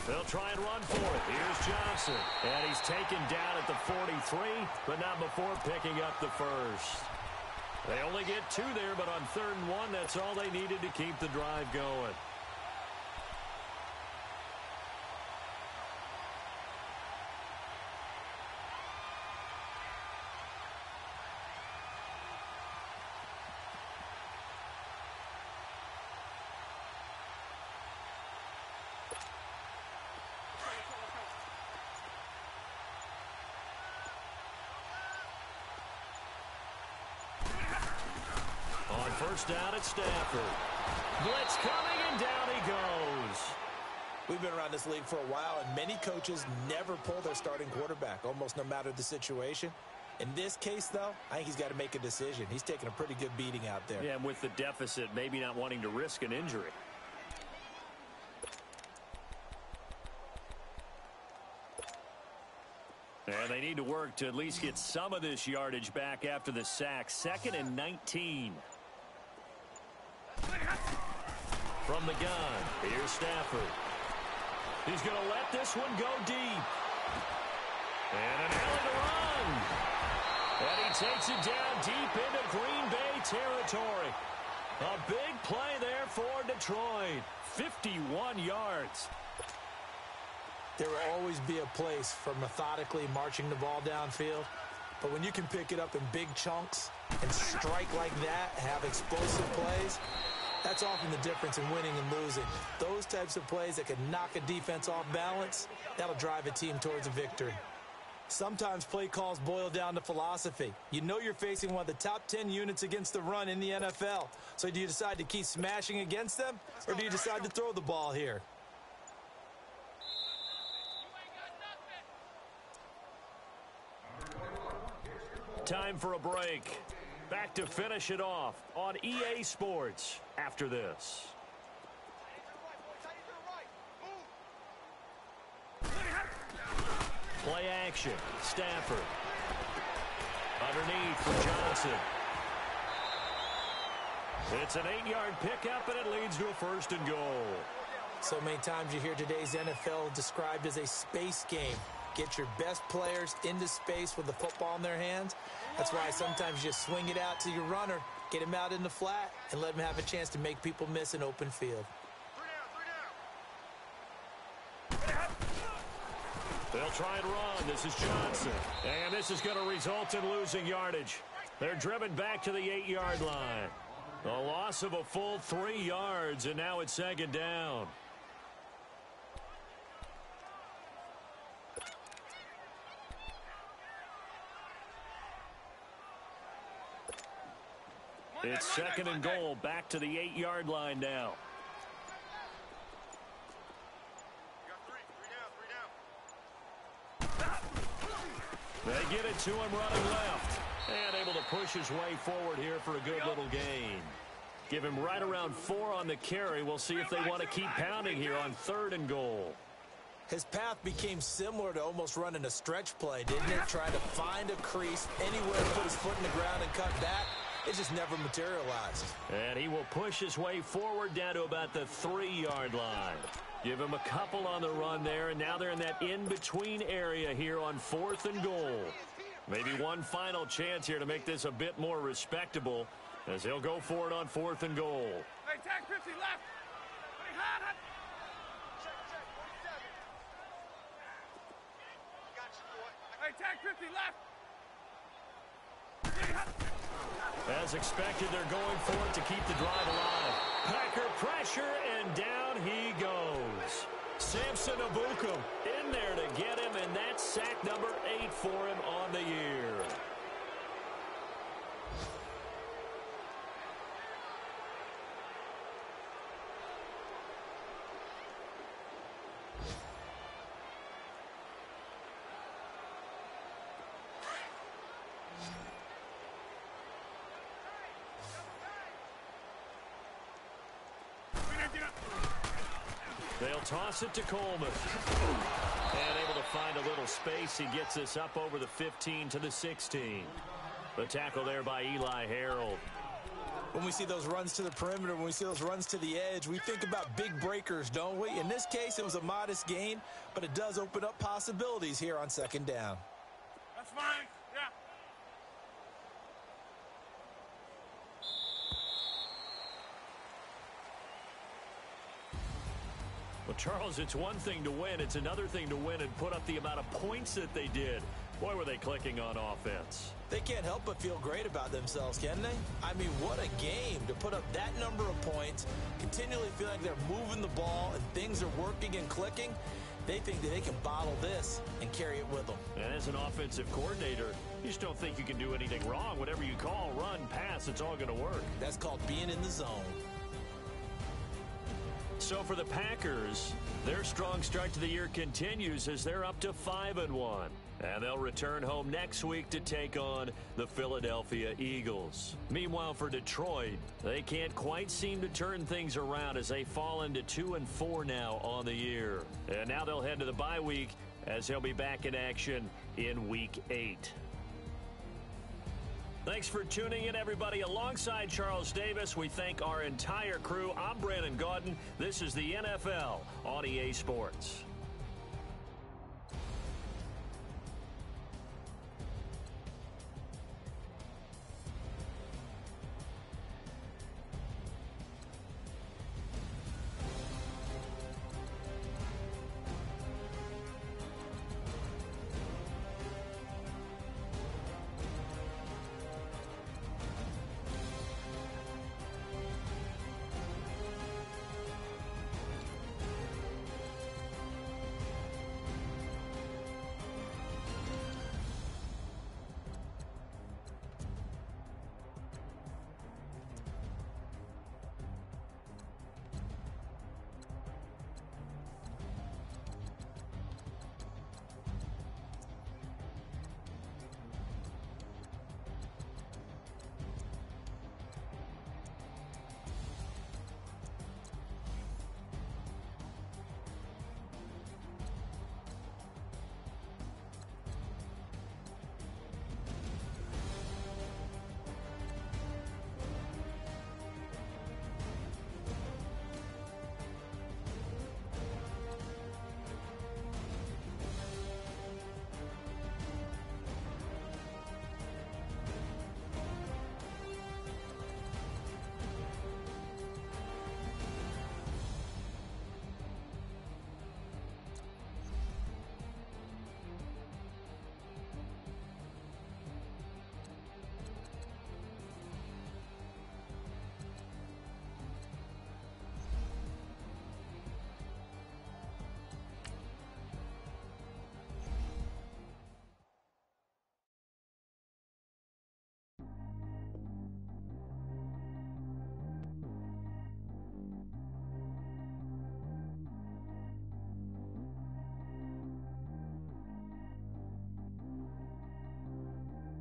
They'll try and run for it. Here's Johnson. And he's taken down at the 43, but not before picking up the 1st. They only get 2 there, but on 3rd and 1, that's all they needed to keep the drive going. On 1st down at Stafford. Blitz coming, and down he goes. We've been around this league for a while, and many coaches never pull their starting quarterback, almost no matter the situation. In this case, though, I think he's got to make a decision. He's taking a pretty good beating out there. Yeah, and with the deficit, maybe not wanting to risk an injury. And they need to work to at least get some of this yardage back after the sack. 2nd and 19. From the gun, here's Stafford. He's going to let this one go deep. And an alley to run. And he takes it down deep into Green Bay territory. A big play there for Detroit. 51 yards. There will always be a place for methodically marching the ball downfield. But when you can pick it up in big chunks and strike like that, have explosive plays, that's often the difference in winning and losing. Those types of plays that can knock a defense off balance, that'll drive a team towards a victory. Sometimes play calls boil down to philosophy. You know you're facing one of the top 10 units against the run in the NFL. So do you decide to keep smashing against them, or do you decide to throw the ball here? Time for a break. Back to finish it off on EA Sports after this. Play action. Stafford. Underneath for Johnson. It's an 8-yard pickup, and it leads to a 1st and goal. So many times you hear today's NFL described as a space game. Get your best players into space with the football in their hands. That's why sometimes you just swing it out to your runner, get him out in the flat, and let him have a chance to make people miss an open field. They'll try and run. This is Johnson. And this is going to result in losing yardage. They're driven back to the 8-yard line. A loss of a full 3 yards, and now it's 2nd down. It's 2nd and goal, back to the 8-yard line now. They get it to him running left. And able to push his way forward here for a good little gain. Give him right around 4 on the carry. We'll see if they want to keep pounding here on 3rd and goal. His path became similar to almost running a stretch play, didn't it? Trying to find a crease, anywhere to put his foot in the ground and cut back. It just never materialized. And he will push his way forward down to about the 3-yard line. Give him a couple on the run there, and now they're in that in-between area here on 4th and goal. Maybe one final chance here to make this a bit more respectable as they'll go for it on 4th and goal. Hey, tag 50 left. Hey, tag 50 left. As expected, they're going for it to keep the drive alive. Packer pressure, and down he goes. Samson Abukum in there to get him, and that's sack number 8 for him on the year. They'll toss it to Coleman. And able to find a little space. He gets this up over the 15 to the 16. The tackle there by Eli Harold. When we see those runs to the perimeter, when we see those runs to the edge, we think about big breakers, don't we? In this case, it was a modest gain, but it does open up possibilities here on 2nd down. That's fine. Yeah. Well, Charles, it's one thing to win. It's another thing to win and put up the amount of points that they did. Boy, were they clicking on offense. They can't help but feel great about themselves, can they? I mean, what a game to put up that number of points, continually feeling like they're moving the ball and things are working and clicking. They think that they can bottle this and carry it with them. And as an offensive coordinator, you just don't think you can do anything wrong. Whatever you call, run, pass, it's all going to work. That's called being in the zone. So for the Packers, their strong start to the year continues as they're up to 5-1. And they'll return home next week to take on the Philadelphia Eagles. Meanwhile, for Detroit, they can't quite seem to turn things around as they fall into 2-4 now on the year. And now they'll head to the bye week as he'll be back in action in Week 8. Thanks for tuning in, everybody. Alongside Charles Davis, we thank our entire crew. I'm Brandon Gaudin. This is the NFL on EA Sports.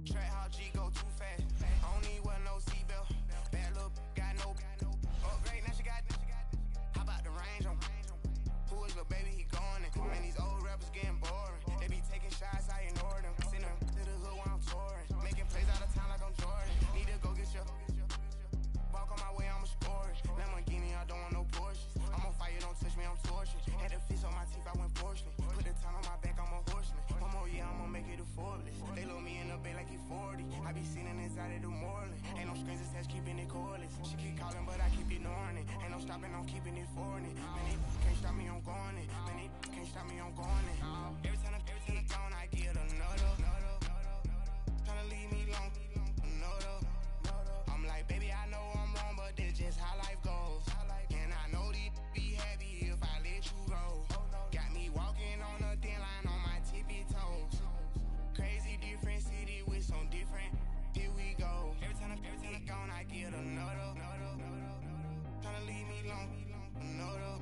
Track how G go too fast. I don't need wear no seatbelt. Bad look, got no upgrade. Now she got. How about the range on? Who is the baby? He going in. Man, these old rappers getting boring. They be taking shots, I ignore them. Send them to the hood while I'm touring. Making plays out of town like I'm Jordan. Need to go get your. Walk on my way, I'ma score it. Lamborghini, I don't want no Porsches. I'm on fire, don't touch me, I'm tortured. Had the fish on my teeth, I went porcelain. Put the time on my back, I'm a horseman. One more year, I'ma make it a Forbes. They load me in the bay like he 40. I be sitting inside of the Moreland. Ain't no strings attached, keeping it cordless. She keep calling, but I keep ignoring it. Ain't no stopping, I'm keeping it for it. Man, it can't stop me, I'm going it. Man, it can't stop me, I'm going it. Every time I gone, I get another. Tryna leave me long, another. I'm like, baby, I know I'm wrong, but this just how life goes. And I know these be happy if I let you go. Got me walking on a thin line on my tippy toes. Crazy different city with some different. Here we go. Every time I gone, I get another. Tryna leave me long, another.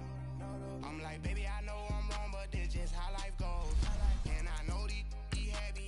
I'm like, baby, I know I'm wrong, but this just how life goes. And I know these be happy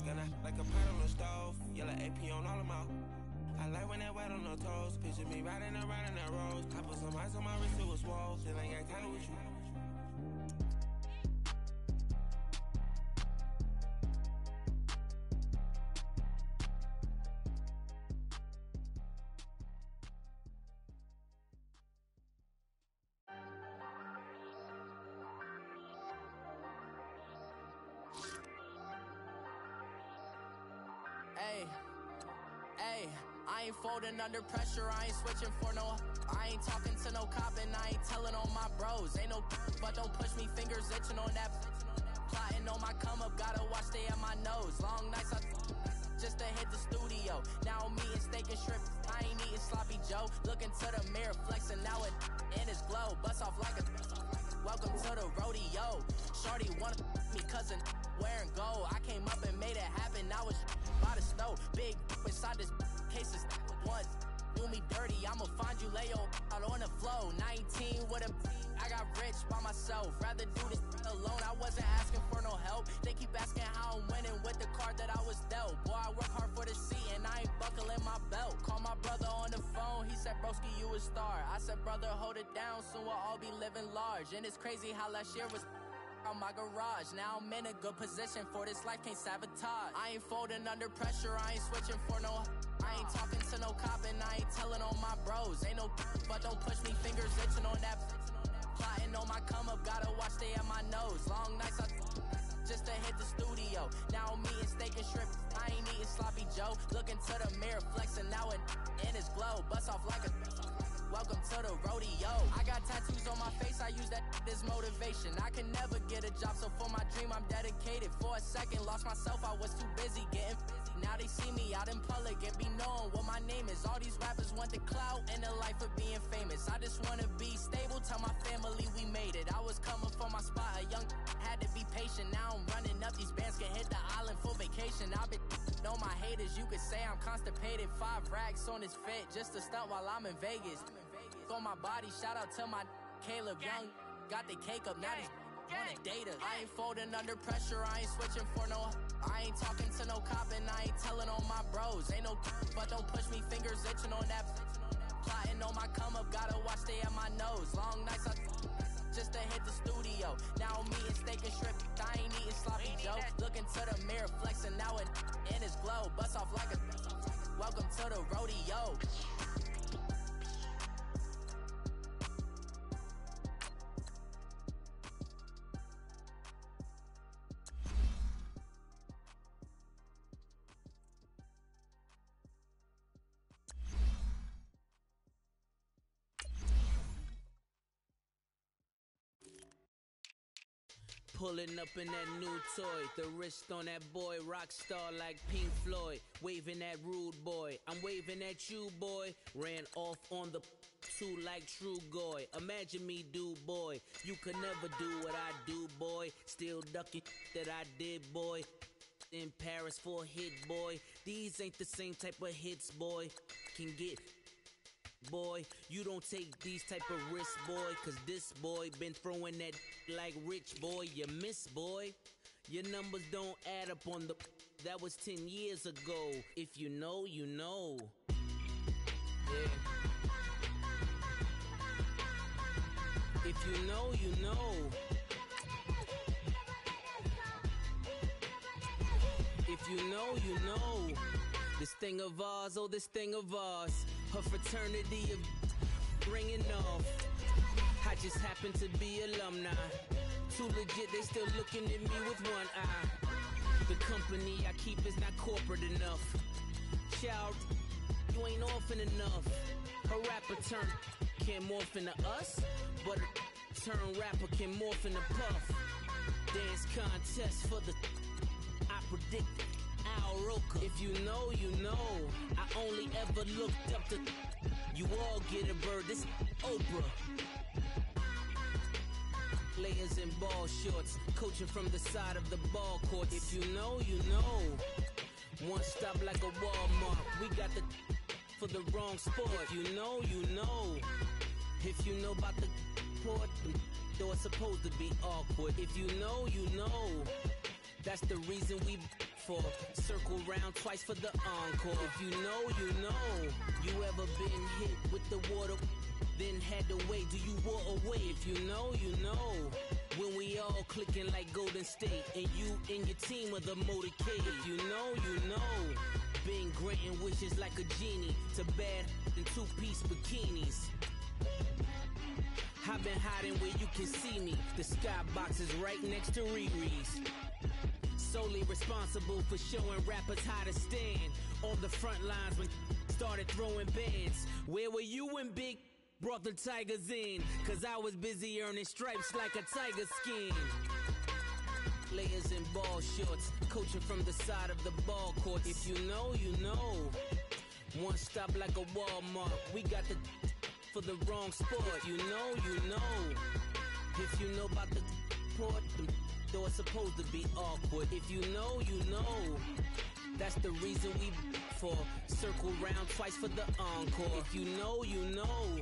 Gonna like a pot on the stove, yellow AP on all of my. I like when that wet on the toes. Picture me riding around in that rose. I put some ice on my wrist, it was swole. Still ain't got time with you. Hey, I ain't folding under pressure, I ain't switching for no. I ain't talking to no cop and I ain't telling on my bros. Ain't no, but don't push me, fingers itching on that. Plotting on my come up, gotta watch stay at my nose. Long nights I just to hit the studio. Now I'm eating steak and shrimp, I ain't eating sloppy Joe. Looking to the mirror, flexing now it in his glow. Bust off like a welcome to the rodeo. Shorty wanna me cousin wearing gold. I came up and made it happen, I was by the stove. Big inside this case is once do me dirty, I'ma find you lay your out on the floor. 19 with a I got rich by myself, rather do this alone. I wasn't asking for no help, they keep asking how I'm winning with the card that I was dealt. Boy, I work hard for the seat and I ain't buckling my belt. Call my brother on the phone, he said broski you a star. I said brother hold it down, soon we'll all be living large. And it's crazy how last year was on my garage. Now I'm in a good position for this life, can't sabotage. I ain't folding under pressure, I ain't switching for no. I ain't talking to no cop and I ain't telling on my bros. Ain't no, but don't push me, fingers itching on that. Plotting on my come up, gotta watch stay at my nose. Long nights I just to hit the studio. Now I'm eating steak and shrimp, I ain't eating sloppy Joe. Looking to the mirror, flexing now it in his glow. Bust off like a welcome to the rodeo. I got tattoos on my face, I use that as motivation. I can never get a job, so for my dream I'm dedicated. For a second, lost myself, I was too busy getting busy. Now they see me out in public and be knowing what my name is. All these rappers want the clout and the life of being famous. I just wanna be stable, tell my family we made it. I was coming for my spot, a young had to be patient. Now I'm running up, these bands can hit the island for vacation. I've been know my haters, you could say I'm constipated. 5 racks on his fit, just to stunt while I'm in Vegas. On my body, shout out to my Caleb Young. Got the cake up, now these wanna date us. I ain't folding under pressure, I ain't switching for no. I ain't talking to no cop and I ain't telling on my bros. Ain't no, but don't push me, fingers itching on that. Plotting on my come up, gotta watch stay at my nose. Long nights I just to hit the studio. Now I'm eating steak and shrimp, I ain't eating sloppy Joe. Looking to the mirror, flexing now it in his glow. Bust off like a welcome to the rodeo. Pulling up in that new toy, the wrist on that boy, rock star like Pink Floyd, waving at rude boy, I'm waving at you boy, ran off on the two like True Goy, imagine me do boy, you could never do what I do boy, still ducking that I did boy, in Paris for a hit boy, these ain't the same type of hits boy, can get boy, you don't take these type of risks, boy, cause this boy been throwing that like rich boy, you miss, boy. Your numbers don't add up on the, that was 10 years ago. If you know, you know. Yeah. If you know, you know. If you know, you know. This thing of ours, oh this thing of ours. Her fraternity of ringing off. I just happen to be alumni. Too legit, they still looking at me with one eye. The company I keep is not corporate enough. Child, you ain't orphan enough. Her rapper turn can't morph into us, but a turn rapper can morph into Puff. Dance contest for the I predict Al Roker. If you know, you know. I only ever looked up to you all get a bird. This Oprah. Layers in ball shorts, coaching from the side of the ball court. If you know, you know. One stop like a Walmart. We got the for the wrong sport. If you know, you know. If you know about the port, though it's supposed to be awkward. If you know, you know. That's the reason we for circle round twice for the encore. If you know, you know. You ever been hit with the water, then had to wait? Do you walk away? If you know, you know. When we all clicking like Golden State, and you and your team are the motorcade. If you know, you know. Been granting wishes like a genie to bad in two-piece bikinis. I've been hiding where you can see me. The skybox is right next to Riri's. Solely responsible for showing rappers how to stand on the front lines when started throwing bands. Where were you when Big brought the Tigers in? Cause I was busy earning stripes like a tiger skin. Layers in ball shorts, coaching from the side of the ball court. If you know, you know. One stop like a Walmart. We got the for the wrong sport. You know, you know. If you know about the port, though it's supposed to be awkward. If you know, you know. That's the reason we for circle round twice for the encore. If you know, you know.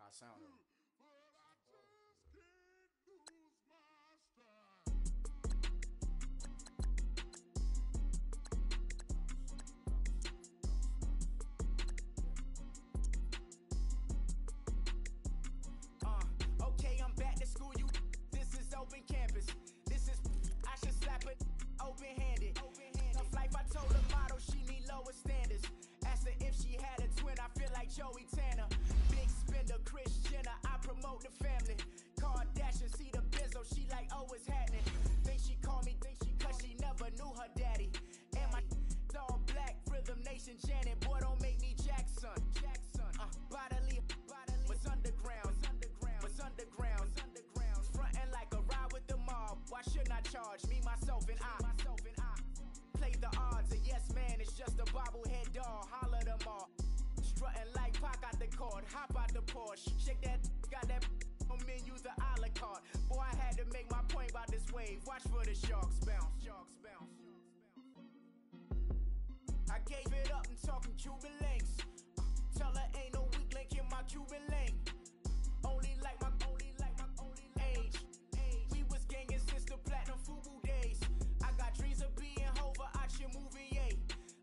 I sound them. Okay, I'm back to school. This is open campus. This is I should slap it open-handed. Tough life, I told the model she need lower standards. Asked her if she had a twin. I feel like Joey Tanner. Big spender, Kris Jenner. I promote the family. Kardashian, see the Benzo. She like, oh, it's happening. Think she called me, cause she never knew her daddy. And my all black, Rhythm Nation, Janet. Boy, don't make me Jackson. Bodily, was underground. Frontin' like a ride with the mob. Why shouldn't I charge me, myself, and I? Play the odds, a yes man is just a bobblehead doll. Holler them all. Strutting like Pac out the court, hop out the Porsche. Shake that, got that on menu, the a la carte. Boy, I had to make my point about this wave. Watch for the sharks bounce. I gave it up and talking Cuban links. Tell her ain't no weak link in my Cuban link. Only like my age. We was gangin' since the platinum FUBU days. I got dreams of being Hova out your movie, yay.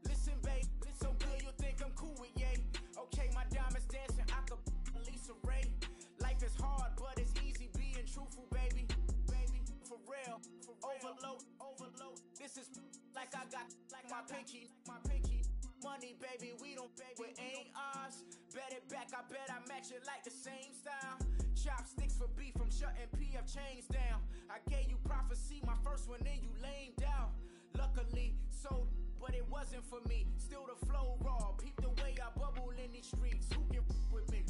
Listen, babe, so good you think I'm cool with yay. Okay, my diamonds dancing, I could Lisa Ray. Life is hard, but it's easy being truthful, baby. For real, overload. This is like I got like my pinky. Money, baby, we don't pay, it ain't ours. Bet it back, I bet I match it like the same style. Chopsticks for beef, I'm shutting PF chains down. I gave you prophecy, my first one, then you lamed out. Luckily, sold, but it wasn't for me. Still the flow raw, peep the way I bubble in these streets. Who can with me?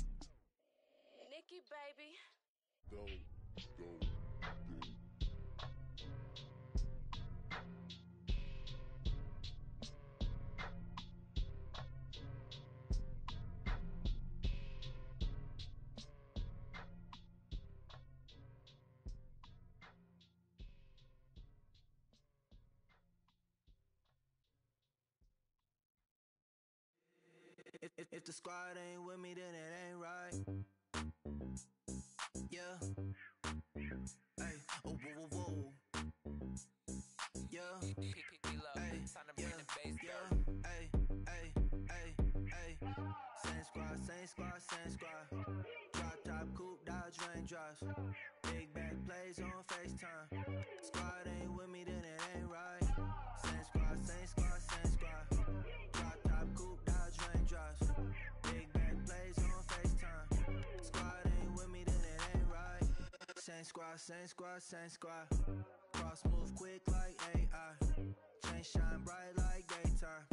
Nikki, baby. Go. If the squad ain't with me, then it ain't right. Yeah. Hey, oh, whoa, whoa, whoa. Yeah. Hey, yeah. Hey. Same squad. Drop top, coupe, dodge raindrops. Big back plays on FaceTime. Squad ain't with me, then it ain't right. Same squad. Drop top, coupe, dodge raindrops. Big back plays on FaceTime. Squad ain't with me, then it ain't right. Same squad. Cross move quick like AI. Chain shine bright like daytime.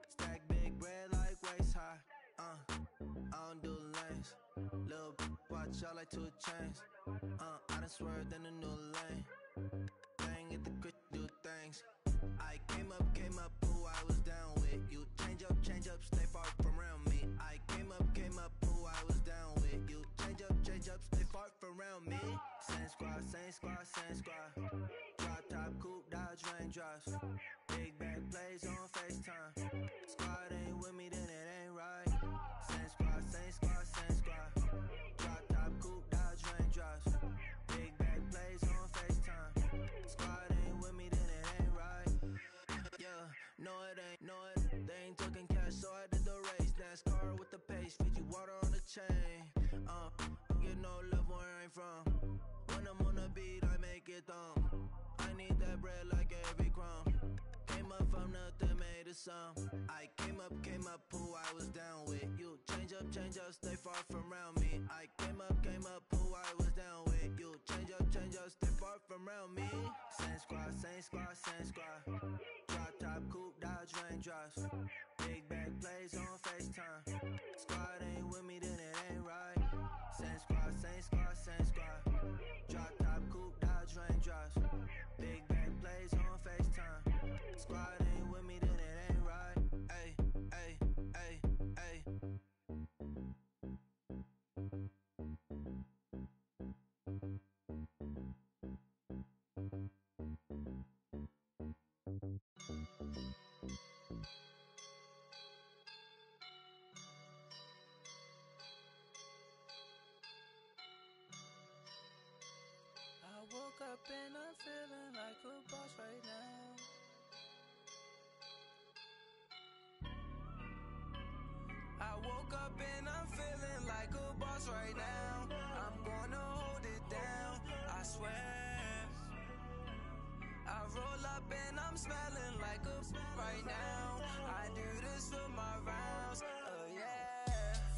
Stack big bread like waist high. I don't do lanes. Little watch out like 2 chains. I done swerved in a new lane. came up, who I was down with. You change up, stay far from around me. I came up, who I was down with. You change up, stay far from around me. Same squad, same squad, same squad. Drop top, coupe, Dodge Raindrops. Big back plays on FaceTime. Squad ain't with me, then it ain't right. Same squad, same squad, same squad. Drop top, coupe, Dodge Raindrops. Big back plays on FaceTime. Squad ain't with me, then it ain't right. Yeah, no it ain't, they ain't talking cash, so I did the race. NASCAR with the pace, feed you water on the chain. Get no love where I'm from. When I'm on the beat, I make it thumb. I need that bread like every crumb. Came up from nothing, made a sum. I came up, who I was down with. You change up, stay far from around me. I came up, who I was down with. You change up, stay far from around me. Same squad, same squad, same squad. Drop top, coupe, Dodge Raindrops. Big back plays on FaceTime. Squad ain't with me, then it ain't right. Same squad, same squad, same squad. Drop top, coupe, Dodge Raindrops. Big back plays on FaceTime. Squad ain't with me, then it ain't right. Ay, ay, ay, ay. I woke up and I'm feeling like a boss right now. I woke up and I'm feeling like a boss right now. I'm gonna hold it down, I swear. I roll up and I'm smelling like a right now. I do this for my rounds, oh yeah.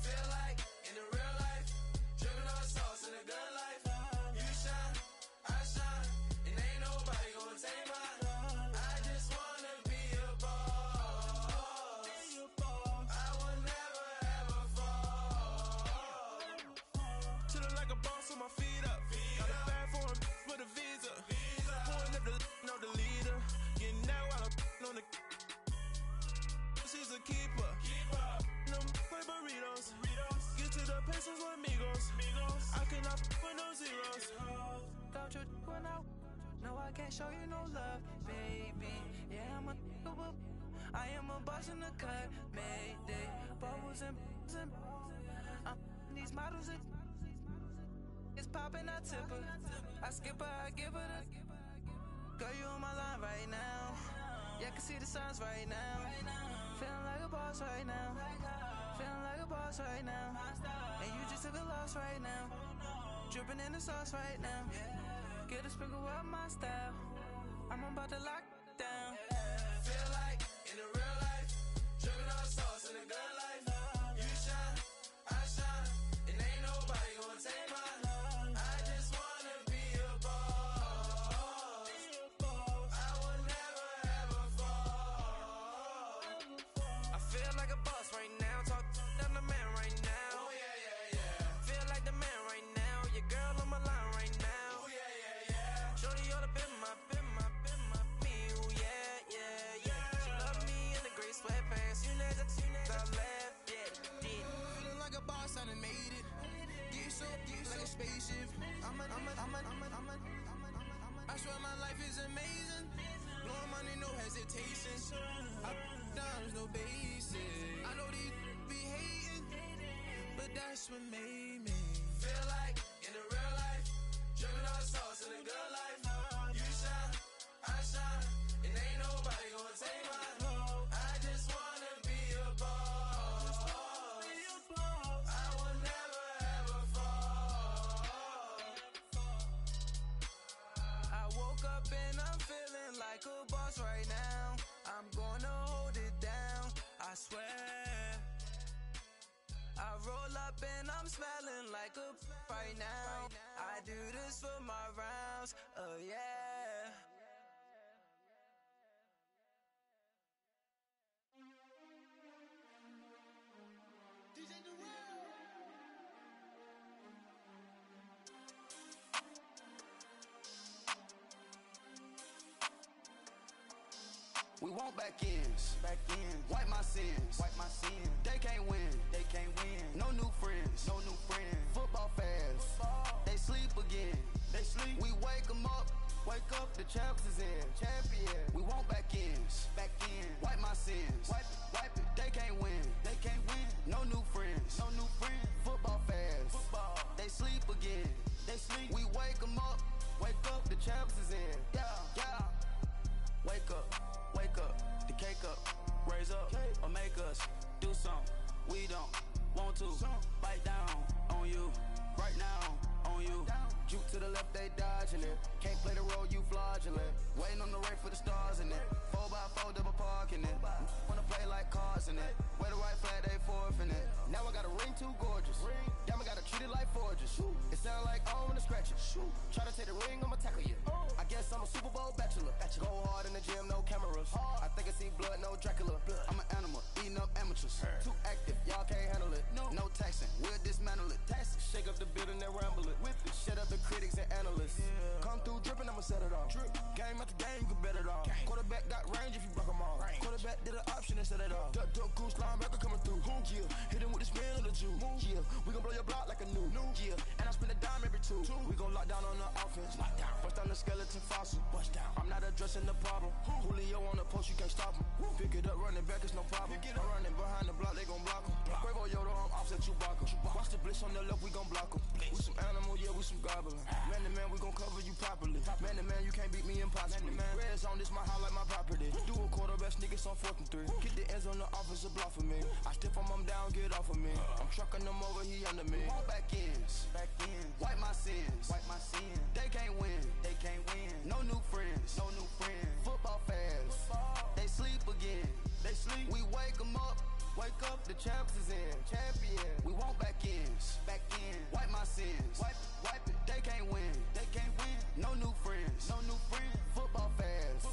Feel like in the real life, dripping on sauce in a good life. You shine, I shine, and ain't nobody gonna take mine. I just wanna be a boss. I will never ever fall. Chillin' like a boss with my feet up. Got a bag for him with a visa. Pulling up the know the leader. Getting that while I'm on the. She's a keeper. No play burritos. Get to the pesos with amigos. I cannot with no zeros. Don't you when no, I can't show you no love, baby. Yeah, I am a boss in the cut, mayday. Bubbles and these models it's popping, I tip her. I skip her, I give her the. Girl, you on my line right now. Yeah, I can see the signs right now. Feeling like a boss right now. Feeling like a boss right now. And you just took a loss right now. Dripping in the sauce right now. Get a sprinkle up my style. I'm about to lock down. Feel like in the real life, dripping on sauce in a good life. You shine, I shine, and ain't nobody gonna take mine. I just wanna be a boss. I will never ever fall. I feel like a boss right now. Talk to the man right now. Oh yeah, yeah, yeah. Feel like the man right now. Your girl on my line right now. Oh yeah, yeah, yeah. Shorty oughta been my me. Oh yeah, yeah, yeah. She love me in the gray sweatpants. You know that I left, yeah. Feeling like a boss, I done made it. Get so like a spaceship. I swear my life is amazing. Blowing money, no hesitation. Up, downs, no basic. I know these be hating, but that's what made me feel like in the real life, dripping on sauce in a good life. You shine, I shine, and ain't nobody gonna take mine. I just wanna be a boss. I will never ever fall. I woke up and I'm feeling like a boss right now. I'm gonna hold it down, I swear. I roll up and I'm smelling like a right now. I do this for my rounds, oh yeah. We want back ends. Wipe my sins. They can't win. No new friends. Football fans. They sleep again. We wake them up. Wake up, the champs is in. We want back ends. Wipe my sins. Wipe it. They can't win. No new friends. Football fans. They sleep again. We wake them up. Wake up, the champs is in. Yeah. Wake up, the cake up, raise up, or make us do something we don't want to. Bite down on you, right now on you. Juke to the left, they dodging it. Can't play the role, you fraudulent. Waiting on the rain for the stars in it. 4x4 double parking it. Wanna play like cars in it. Wear the white flag, they forfeit it. Now I got a ring too gorgeous. Damn, I gotta treat it like forges. It sound like I wanna scratch it. Try to take the ring, I'ma tackle you. I guess I'm a Super Bowl bachelor. Go hard in the gym, no cameras. I think I see blood, no Dracula. I'm an animal, eating up amateurs. Too active, y'all can't handle it. No taxing, we'll dismantle it. Shake up the building and ramble it. Shut up the critics and analysts. Come through dripping, I'ma set it off. Game after game, you can bet it off. Quarterback got range if you block them all. Quarterback did an option and set it off. Duck goose linebacker coming through. Yeah, hit him with the spin of the Jew. Yeah, we gon' blow your block like a new. Yeah, and I spend a dime every two. We gon' lock down on the offense. Bust down the skeleton fossil. I'm not addressing the problem. Julio on the post, you can't stop him. Pick it up, running back, it's no problem. I'm running behind the block, they gon' block him. Quavo Yoda, I'm offset Chewbacca. Watch the blitz on the left, we gon' block him. We some animal, yeah, we some goblin. Man to man, we gon' cover you properly. Man to man, you can't beat me impossibly. Red zone, this my house like my property. Do a quarterback sneak, it's on 4th and 3. Get the ends on the offensive block for me. I stiff him, I'm down, get off of me. I'm trucking them over, he under me. Want back ends. Wipe my sins. They can't win. No new friends. Football fans. They sleep again. We wake them up. Wake up, the champs is in. We want back ends. Wipe my sins. Wipe it. They can't win. No new friends. Football fans.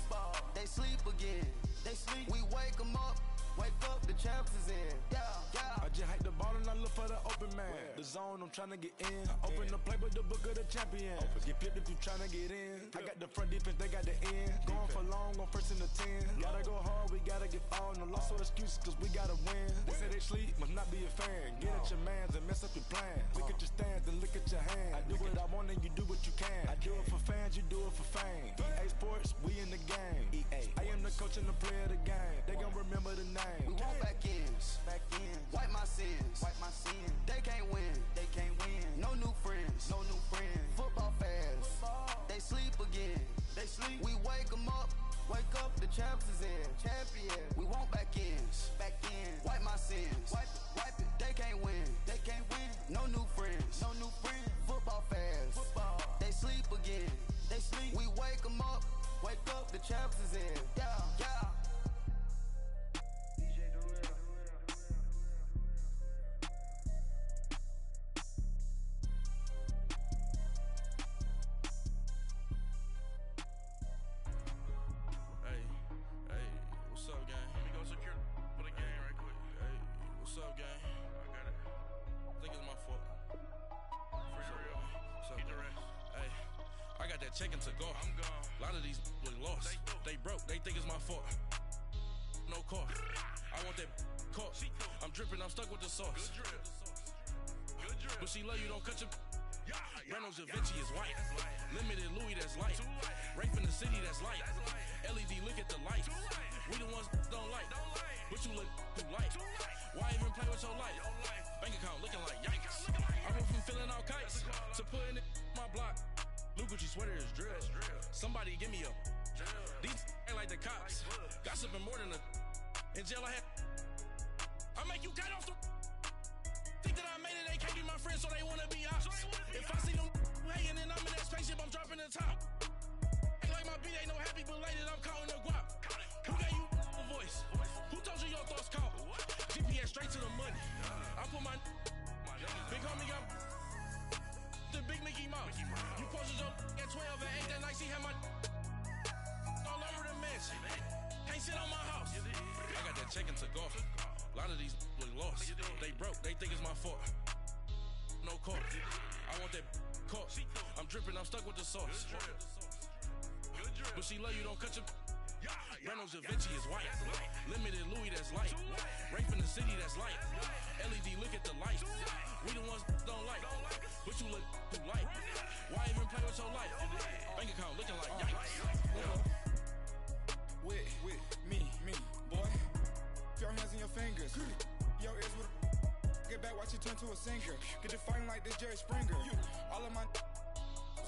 They sleep again. We wake them up. Wake up, the champs is in. Yeah. I just hike the ball and I look for the open man. The zone, I'm tryna get in. Open the playbook, the book of the champion. Get flipped if you tryna get in. I got the front defense, they got the end. Going for long, on 1st and the 10. Gotta go hard, we gotta get all. No loss or excuses, cause we gotta win. They say they sleep, must not be a fan. Get at your mans and mess up your plan. Look at your stands and look at your hands. I do what I want and you do what you can. I do it for fans, you do it for fame. EA Sports, we in the game. I am the coach and the player of the game. They gon' remember the name. We want back ends. Wipe my sins. They can't win. No new friends. Football fans. They sleep again. We wake them up. Wake up, the champs is in. We want back ends. Wipe my sins. Wipe it. They can't win. No new friends. Football fans. They sleep again. We wake them up. Wake up, the champs is in. Yeah. Checking to go. I'm gone. A lot of these look lost. They broke. They think it's my fault. No car. I want that caught. I'm dripping. I'm stuck with the sauce. Good drip. But she love you. Don't cut your. Reynolds Da Vinci is white. Limited Louis, that's light. Rape in the city, that's light. LED, look at the lights. We the ones don't like. But you look too light. Why even play with your life? Bank account looking like yikes. I went from filling out kites to putting it in my block. Blue Gucci sweater is drill. Somebody give me a. These ain't like the cops. Gossiping more than a. In jail I had. I make you cut off the. Think that I made it, they can't be my friends, so they wanna be ops. If I see them hanging and I'm in that spaceship, I'm dropping the top. Ain't like my beat ain't no happy belated, I'm counting the guap. Who gave you a voice? Who told you your thoughts count? GPS straight to the money. I put my big homie got the big Mickey Mouse. You posted your at 12 and 8 that night, she had my all over the mansion. Can't sit on my house. I got that checking to golf. A lot of these look lost. They broke, they think it's my fault. No car. I want that caught. I'm dripping, I'm stuck with the sauce. But she love you, don't cut your. Brando Da Vinci is white. Limited Louis, that's light. Rape in the city, that's light. LED, look at the light. We the ones don't like. But you look too light. Why even play with your life? Bank account looking like yikes. With me, boy. Your hands and your fingers. Your ears with get back, watch you turn to a singer. Get it fighting like this Jerry Springer. All of my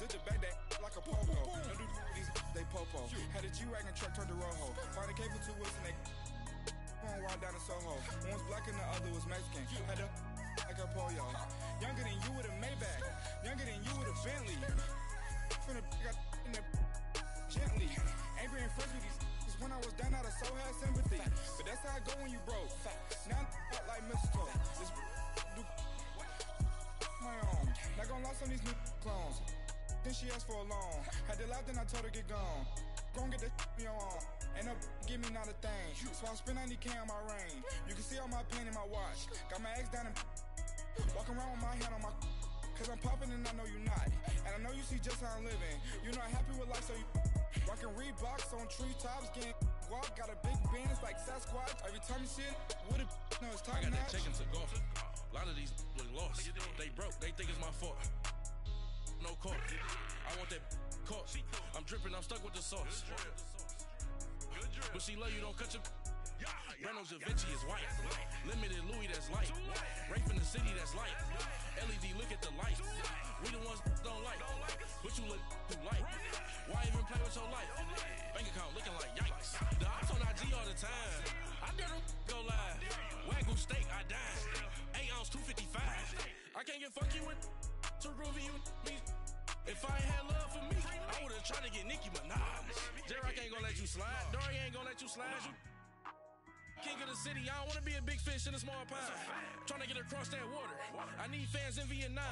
sit the back that like a pogo. No do these they popo. Had a G-Wagon truck turned to Rojo. Find a cable 2 wheels and they going wild down in Soho. One was black and the other was Mexican. Had a like a pollo. Younger than you with a Maybach. Younger than you with a Bentley. Finna got in the gently. Angry and friends with these when I was down out of soul had sympathy. But that's how it go when you broke. Now I'm like mistletoe. This do my own. Not gonna lost on these new clones. Then she asked for a loan. Had to laugh, then I told her get gone. Gon' get that me on. Ain't no give me not a thing. So I spend 90K on my range. You can see all my pain in my watch. Got my ex down and walking around with my hand on my. Cause I'm popping and I know you not. And I know you see just how I'm living. You're not happy with life, so you rockin' Reeboks on treetops, getting guap. Got a big Benz like Sasquatch. Every time you see it, with it, no, it's top I got notch. that chicken to golf. A lot of these look lost. They broke, they think it's my fault. No court. I want that caught. I'm dripping, I'm stuck with the sauce. But she love you, don't cut your. Brando Da Vinci is white. Limited Louis, that's light. Rape in the city, that's light. LED, look at the light. We the ones don't like. But you look too light. Why even play with your life? Bank account looking like yikes. The ops on IG all the time. I dare them go live. Wagyu steak, I dine. 8 ounce, 255. I can't get funky with too groovy you me. If I ain't had love for me, I would've tried to get Nicki Minaj. J-Rock ain't gonna let you slide. Dory ain't gonna let you slide. You king of the city, I don't wanna be a big fish in a small pond. Trying to get across that water. I need fans in Vietnam.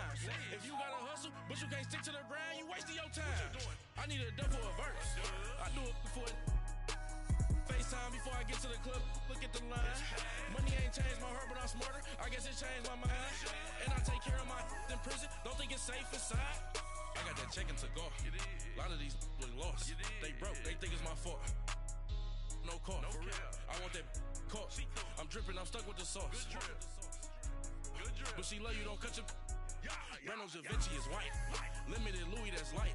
If you gotta hustle, but you can't stick to the grind, you wasting your time. I need a double a verse. I do it before FaceTime before I get to the club. Look at the line. Money ain't changed my heart, but I'm smarter. I guess it changed my mind. And I take care of my in prison. Don't think it's safe inside. I got that chicken to go. A lot of these look lost. They broke, they think it's my fault. No court. I want that caught. I'm dripping, I'm stuck with the sauce. But she love you, don't cut your. Brando Da Vinci is white. Limited Louis, that's light.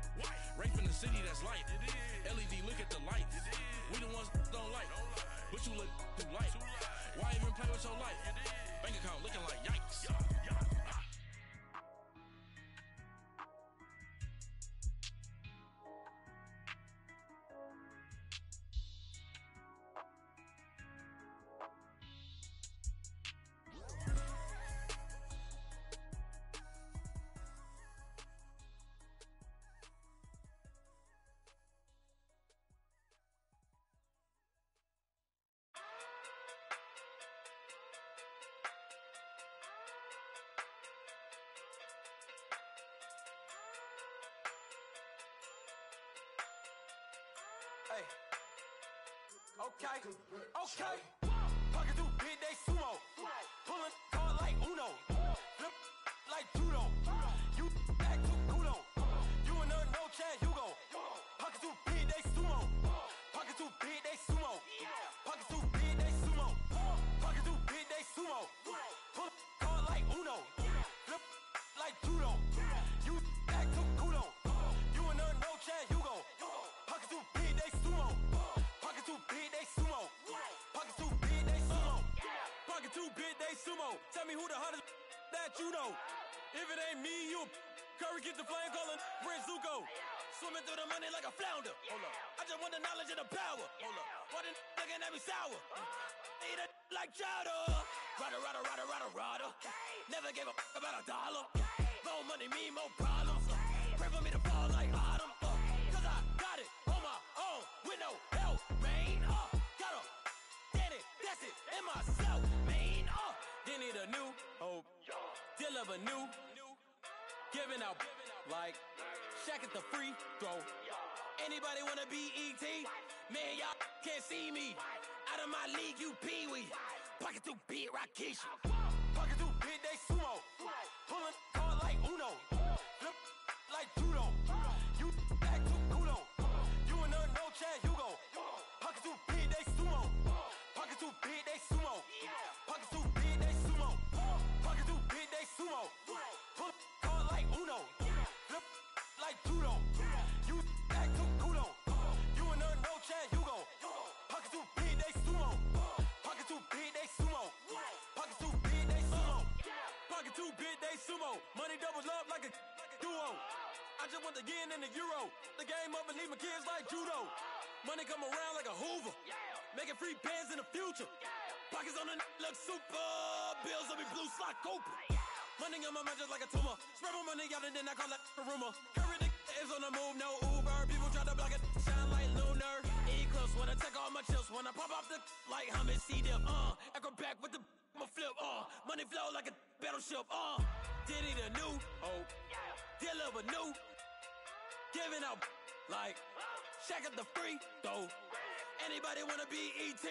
Rape in the city, that's light. LED, look at the light. We the ones don't like. But you look too light. Why even play with your life? Bank account looking like yikes. Okay. Pocket through big, they sumo. Pulling card like Uno. Flip like judo. You back to kudo. You and no Chad Hugo. Pocket through big, they sumo. Pocket through big, they sumo. Pocket through big, they sumo. Pocket through big, they sumo. Pull card like Uno. Flip like judo. You back to kudo. You and no Chad Hugo. Pocket through big, they sumo. Pocket too big, they sumo. Pocket too big, they sumo. Pocket too big, they sumo. Tell me who the hottest that you know. If it ain't me, you Curry get the flame calling Prince Zuko. Swimming through the money like a flounder. Hold up. I just want the knowledge and the power. Hold up. Why the looking at me sour? Eat it like chowder. Rada. Never gave a about $1. More money mean more problems. Pray for me to fall like autumn. Cause I got it on my own with no help, man. Gotta get it, that's it, in myself, man. Then need a new hope, deal of a new, giving out like Shaq at the free throw. Anybody wanna be ET? Man, y'all can't see me. Out of my league, you pee-wee. Pocket too big, Rakishi. Pocket too big, they sumo. Pulling card like Uno. Flip like judo. You back to kudo. You and no Chad Hugo. Pocket 2-0. Money doubles up like a duo. I just want the yen and the euro. The game up and leave my kids like judo. Money come around like a Hoover. Making free bands in the future. Pockets on the look super. Bills on me blue slot Cooper. Money on my mind just like a tumor. Spread my money out and then I call it a rumor. Curry the is on the move, no Uber. People try to block it, shine like lunar. Eclipse when I take all my chips. When I pop off the like Hummus C-dip. Echo back with the I'ma flip. Money flow like a battleship. Diddy the new hope. Deliver new. Giving out like Shaq at the free throw. Anybody wanna be E.T.?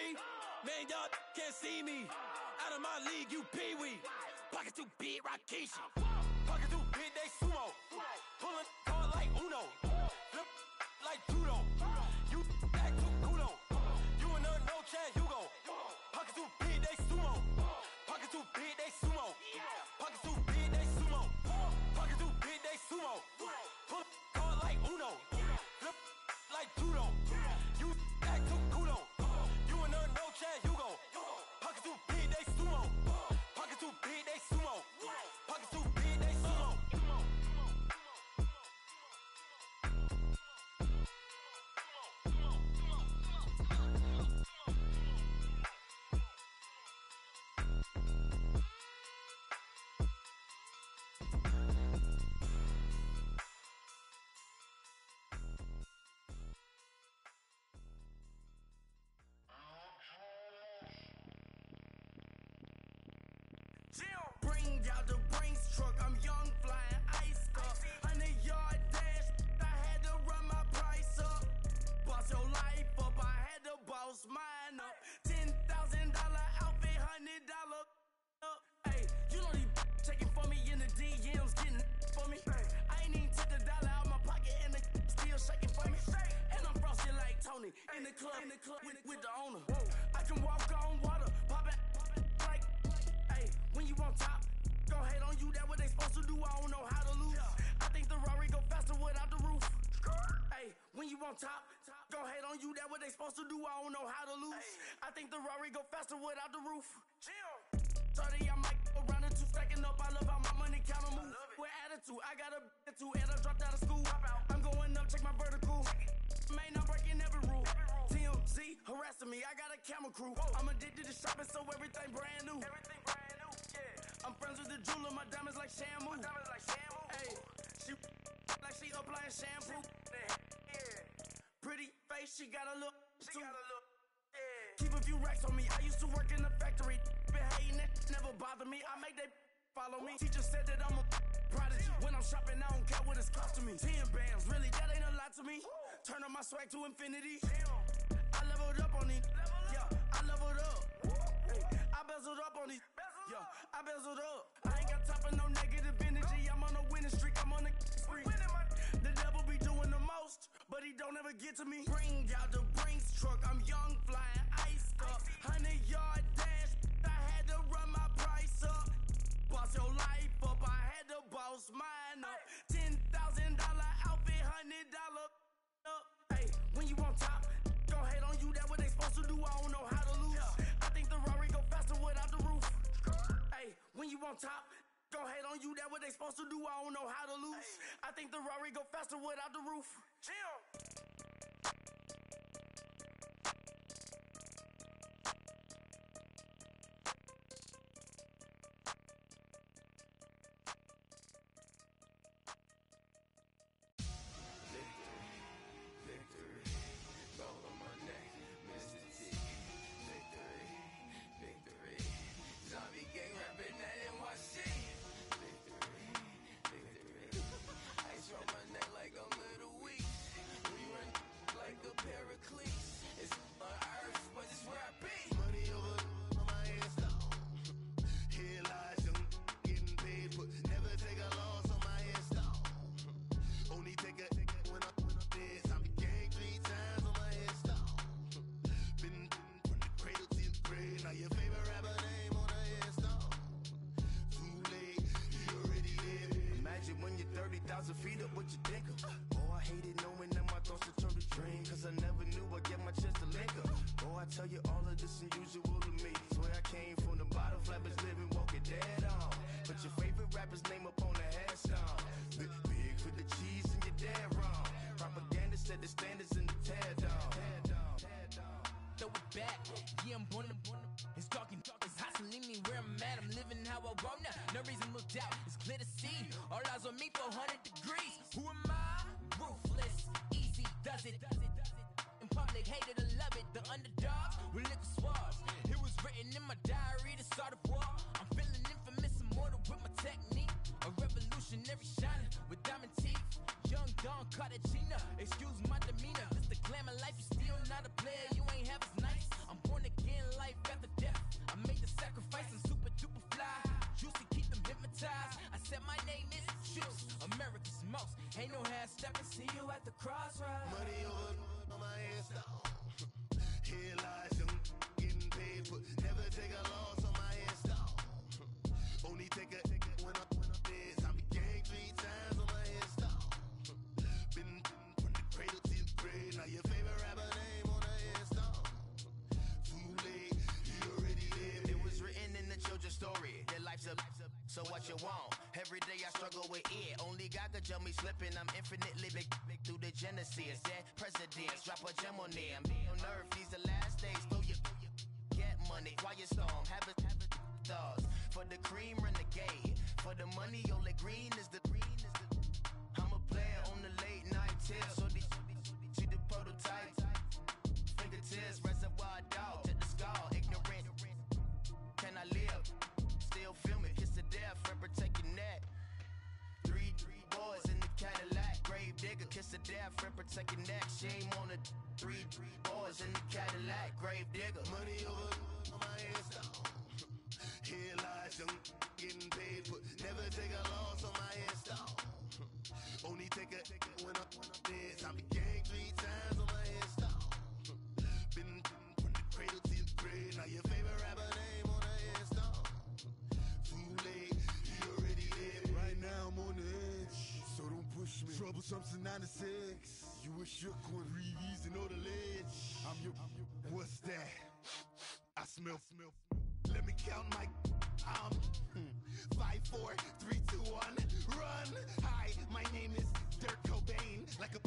Man, y'all can't see me. Out of my league, you pee-wee. Pocket too big, Rakishi. Pocket too big, they sumo. Pulling hard like Uno. Flip like judo. You act too kudo. You and her, no chance, you go. Pocket too big, they sumo. Pocket too big, they sumo. Pocket too big, they sumo. Pocket too big, they sumo. Pull hard like Uno. Flip like judo. You act too kudo. You and her, no chance, you go. Pocket too big, they sumo. Pocket too big, they sumo. Pocket too big, they sumo. Bring out the Brinks truck, I'm young, flying ice up. 100-yard dash, I had to run my price up. Boss your life up, I had to boss mine up. $10,000 outfit, $100 up. Hey, you know these checking for me in the DMs, getting for me. I ain't even took the dollar out my pocket and the still shaking for me. And I'm frosted like Tony in the club with the owner. I can walk on water, pop it like, hey, when you on top, go hate on you, that what they supposed to do, I don't know how to lose. I think the Rari go faster without the roof. Hey, when you on top, go hate on you, that what they supposed to do, I don't know how to lose. I think the Rari go faster without the roof. 30, I might go round and two, stacking up, I love how my money counter move. With attitude, I got a attitude, and I dropped out of school. I'm going up, check my vertical. Man, I'm breaking every rule. TMZ harassing me, I got a camera crew. I'm addicted to shopping, so everything brand new. I'm friends with the jeweler, my diamonds like Shamu. Hey, she like she applying shampoo. Pretty face, she got a look. Keep a few racks on me. I used to work in the factory. Been hating it, never bother me. I make they follow me. Teacher said that I'm a prodigy. When I'm shopping, I don't care what it's costing me. 10 bands, really, that ain't a lot to me. Turn on my swag to infinity. I leveled up on these. Yeah, I leveled up. Hey, I bezeled up on these. Yeah, I bezeled up. I ain't got time for no negative energy. I'm on a winning streak. I'm on a spree. The devil be doing the most, but he don't ever get to me. Bring out the Brinks truck. I'm young, flying ice up. 100-yard dash. I had to run my price up. Boss your life up. I had to boss mine up. $10,000 outfit, $100 up. Hey, when you on top, go hate on you. That what they supposed to do. I don't know how to lose. I think the Rari go faster without the roof. Hey, when you on top, go hate on you. That what they supposed to do. I don't know how to lose. I think the Rari go faster without the roof. Victory, gold on my neck, Mr. T. Victory, zombie gang rapping at NYC. Victory, ice on my neck like I'm Little Weak. I tell you all of this unusual to me. Swear I came from the bottom, flappers living, walking dead on. Put your favorite rapper's name up on the headstone. Big for the cheese and you're dead wrong. Propaganda set the standards in the tear down. Throw it back, yeah, I'm born to it's talking, it's hustling me where I'm at. I'm living how I want now. No reason to doubt, it's clear to see. All eyes on me, 400 degrees. Who am I? Ruthless, easy, does it. In public, hate it or love it. The underdogs with liquor swabs. It was written in my diary to start a war. I'm feeling infamous, immortal with my technique. A revolutionary shining with diamond teeth. Young Don Cartagena, excuse my demeanor. This the glamour life, you still not a player. You ain't half as nice. I'm born again, life after death. I made the sacrifice, I'm super duper fly. Juicy, keep them hypnotized. I said my name is Juice, America's most. Ain't no half stepping, see you at the crossroads. Money over on my headstone. Here lies them getting paid, but never take a loss on my headstone. Only take a when I'm dead. I be gang 3 times on my headstone. Been from the cradle to the grave. Now your favorite rapper name on the headstone. Too late, you already lived. It was written in the children's story. Their life's a so what you want? Every day I struggle with it. Only God could jump me slipping. I'm infinitely big through the Genesis. That presidents drop a gem on them. On earth, these the last days. Throw your get money. Quiet storm. Have it thoughts. For the cream, renegade. For the money, only green is the. I'm a player on the late night till. So these see the prototype. Fingertips, reservoir dog. To the skull. Ignorant. Can I live? Still feel me. Kiss the death. Protect your neck. 3 boys in the Cadillac. Grave digger. Kiss the death. Protect your neck. Shame on the 3 boys in the Cadillac. Grave digger. Money over on my headstone. Here lies young getting paid, but never take a loss on my headstone. Only take a when I'm dead. I be gang 3 times on my headstone. Been from the cradle to the grave. Now your favorite rapper name on the headstone. Too late, you already dead. Right now I'm on the edge, so don't push me. Troublesome to 96. You a shook one, breathe and know the ledge. I'm your. What's that? I smell. Let me count my 5, 4, 3, 2, 1, run. Hi, my name is Dirk Cobain. Like a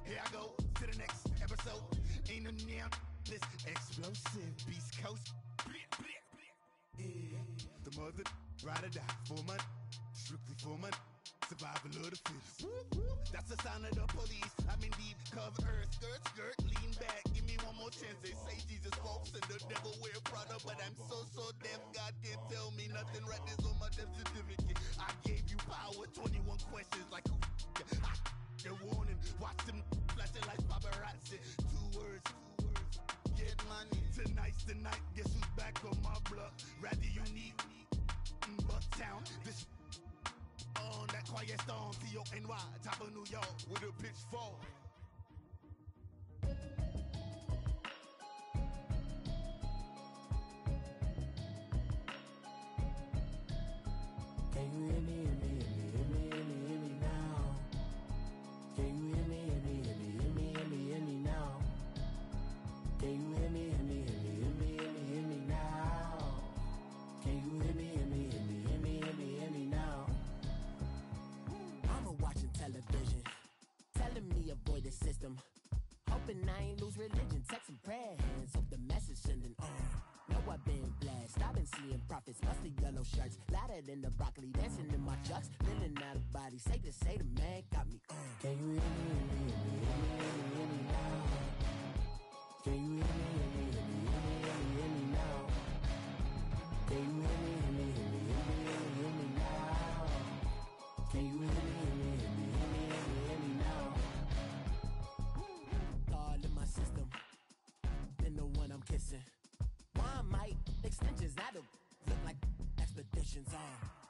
here I go to the next episode. Ain't no damn this explosive Beast Coast. The mother ride or die for money, strictly for money. Survival of the fittest. That's the sign of the police. I'm indeed cover earth, skirt, lean back. Give me one more chance. They say Jesus walks and the devil wear Prada, but I'm so deaf. God can't tell me nothing. Right this on my death certificate. I gave you power. 21 questions like who? They're warning. Watch them flashing like paparazzi. 2 words. Get money. Tonight's the night. Guess who's back on my block? Rather unique. Bucktown. This. On that quiet storm, T-O-N-Y, top of New York, with a pitchfork. Can you hear me, hear me, hear me, hear me, hear me, hear me now? Can you hear me, hear me, hear me, hear me, hear me, hear me now? Can you hear me, hear me, hear me, hear me, hear me, hear me now? Can you hear me, hear me, hear me, hear me, hear me, hear me now? Watching television, telling me avoid the system. Hoping I ain't lose religion. Text and prayer hands, hope the message sending on. Know I've been blessed, I've been seeing prophets, mostly yellow shirts, louder than the broccoli, dancing in my chucks, feeling out of body. Safe to say the man got me on. Can you hear me, hear me, hear me, hear me, hear me, hear me now? Can you hear me, hear me, hear me, hear me, hear me, hear me now? Can you hear me, hear me, hear me, hear me, hear me, hear me now? Can you hear me? Extensions that'll look like expeditions on.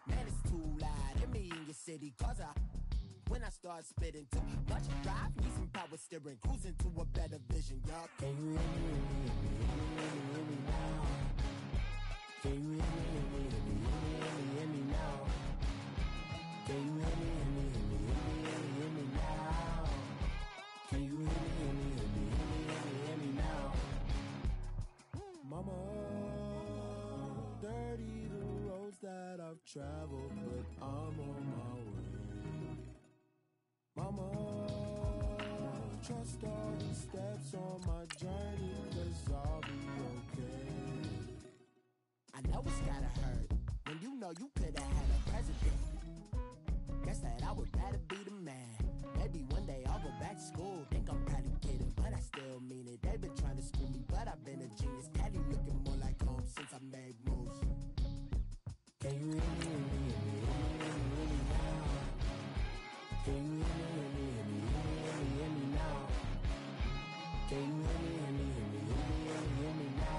Man, it's too loud. Hear me in your city, cause when I start spitting too much drive, need some power steering, cruising to a better vision, y'all. Can you hear me, hear me, hear me, hear me, hear me now? Can you hear me, hear me, hear me, hear me, hear me, hear me now? Can you hear me, hear me, hear me, hear me, hear me, hear me now? Can you hear me, hear me, hear me, hear me, hear me, hear me now? I've traveled, but I'm on my way. Mama, trust all the steps on my journey, 'cause I'll be okay. I know it's gotta hurt when you know you could've had a president. Guess that I would rather be the man. Maybe one day I'll go back to school. Think I'm probably kidding, but I still mean it. They've been trying to school me, but I've been a genius. Cali looking more like home since I made moves. Can you hear me, hear me, hear me, hear me, hear me now? Can you hear me, hear me, hear me, hear me, hear me, hear me now?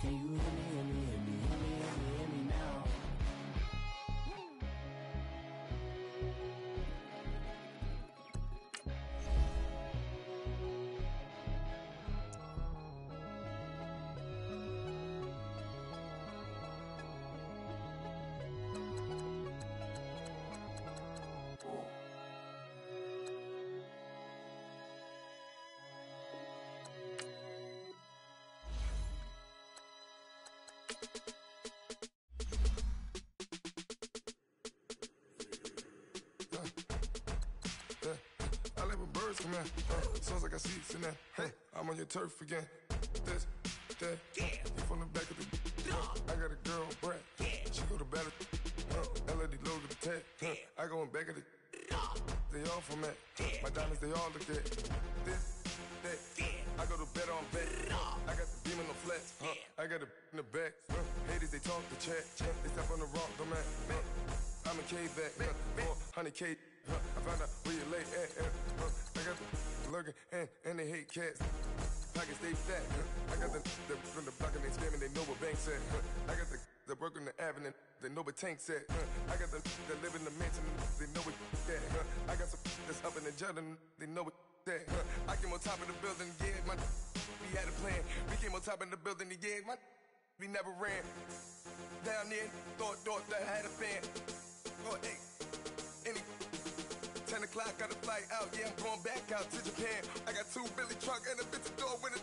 Can you hear me, hear me, hear me, hear me, hear me, hear me now? Can you hear me, hear me, hear me, hear me, hear me, hear me now? I live with birds come in. Sounds like I see seats in there. Hey, I'm on your turf again. This, that, you from the back of the. I got a girl, Brad. She go to battle. LED logo the tag. I go in back of the. They all from that. My diamonds, they all look at. This, that. I go to bed on bed. I got the beam in the flats. I got it in the back. Haters, they talk the chat. They step on the rock, the man. I'm a cave back. 400K. I found out where you lay at. I got the lurking and they hate cats. Pockets stay fat. I got the from the block and they scamming, they know what banks at. I got the work on the avenue, they know what tanks at. I got the that live in the mansion, they know what that. I got some that's up in the Jordan, they know what that. I came on top of the building, yeah, we had a plan. We came on top of the building, yeah, we never ran. Down there, thought that I had a fan. Oh, hey, any 10 o'clock, got a flight out, yeah, I'm going back out to Japan. I got 2 Billy truck and a bitch door with a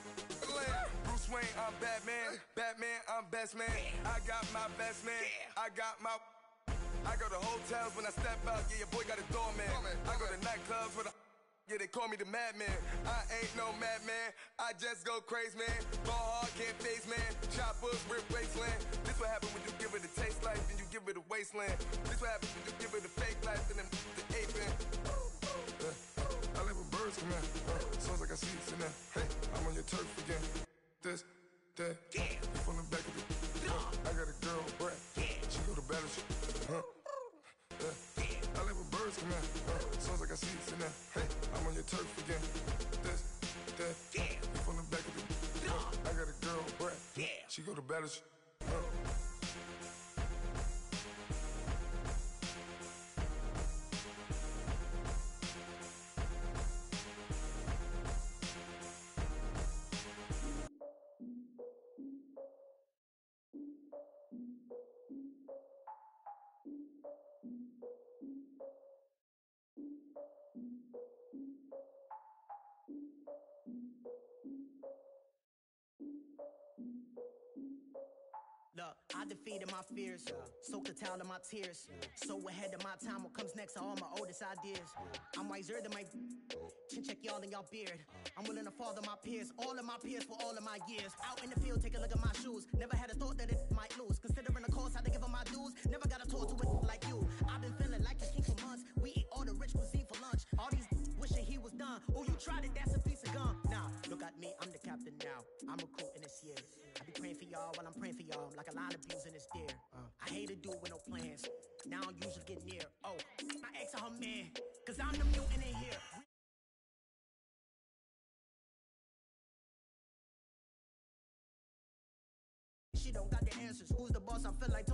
land. Bruce Wayne, I'm Batman. Batman, I'm best man. I got my best man. I got my. I go to hotels when I step out, yeah, your boy got a doorman. I go to nightclubs with a. Yeah, they call me the madman. I ain't no madman. I just go crazy, man. Ball hard, can't face, man. Choppers, rip wasteland. This what happen when you give it a taste life and you give it a wasteland. This what happen when you give it a fake life and then the ape in. I live with birds come in. Sounds like I see seats in there. Hey, I'm on your turf again. This, that, you from the back of the. I got a girl, Brad. She go to battle. I live with birds come in. Sounds like I see seats in there. Hey, I'm on your turf again. This, that, you from the back of the. I got a girl, Brad. She go to battle. Look, I defeated my fears, soaked a towel in my tears. So ahead of my time, what comes next are all my oldest ideas. I'm wiser than my chin check y'all in y'all beard. I'm willing to father my peers, all of my peers for all of my years. Out in the field, take a look at my shoes. Never had a thought that it might lose. Considering the cost, I had to give up my dues. Never got a tour to it like you. I've been feeling like the king for months. We eat all the rich cuisine for lunch. All these wishing he was done. Oh, you tried it, that's a piece of gum. Now, look at me, I'm the captain now. I'm recruiting this year. I be praying for y'all while I'm praying for y'all. Like a line of views in this deer. I hate to do it with no plans. Now I don't usually get near. Oh, my ex her man. Cause I'm the mutant in here. She don't got the answers. Who's the boss? I feel like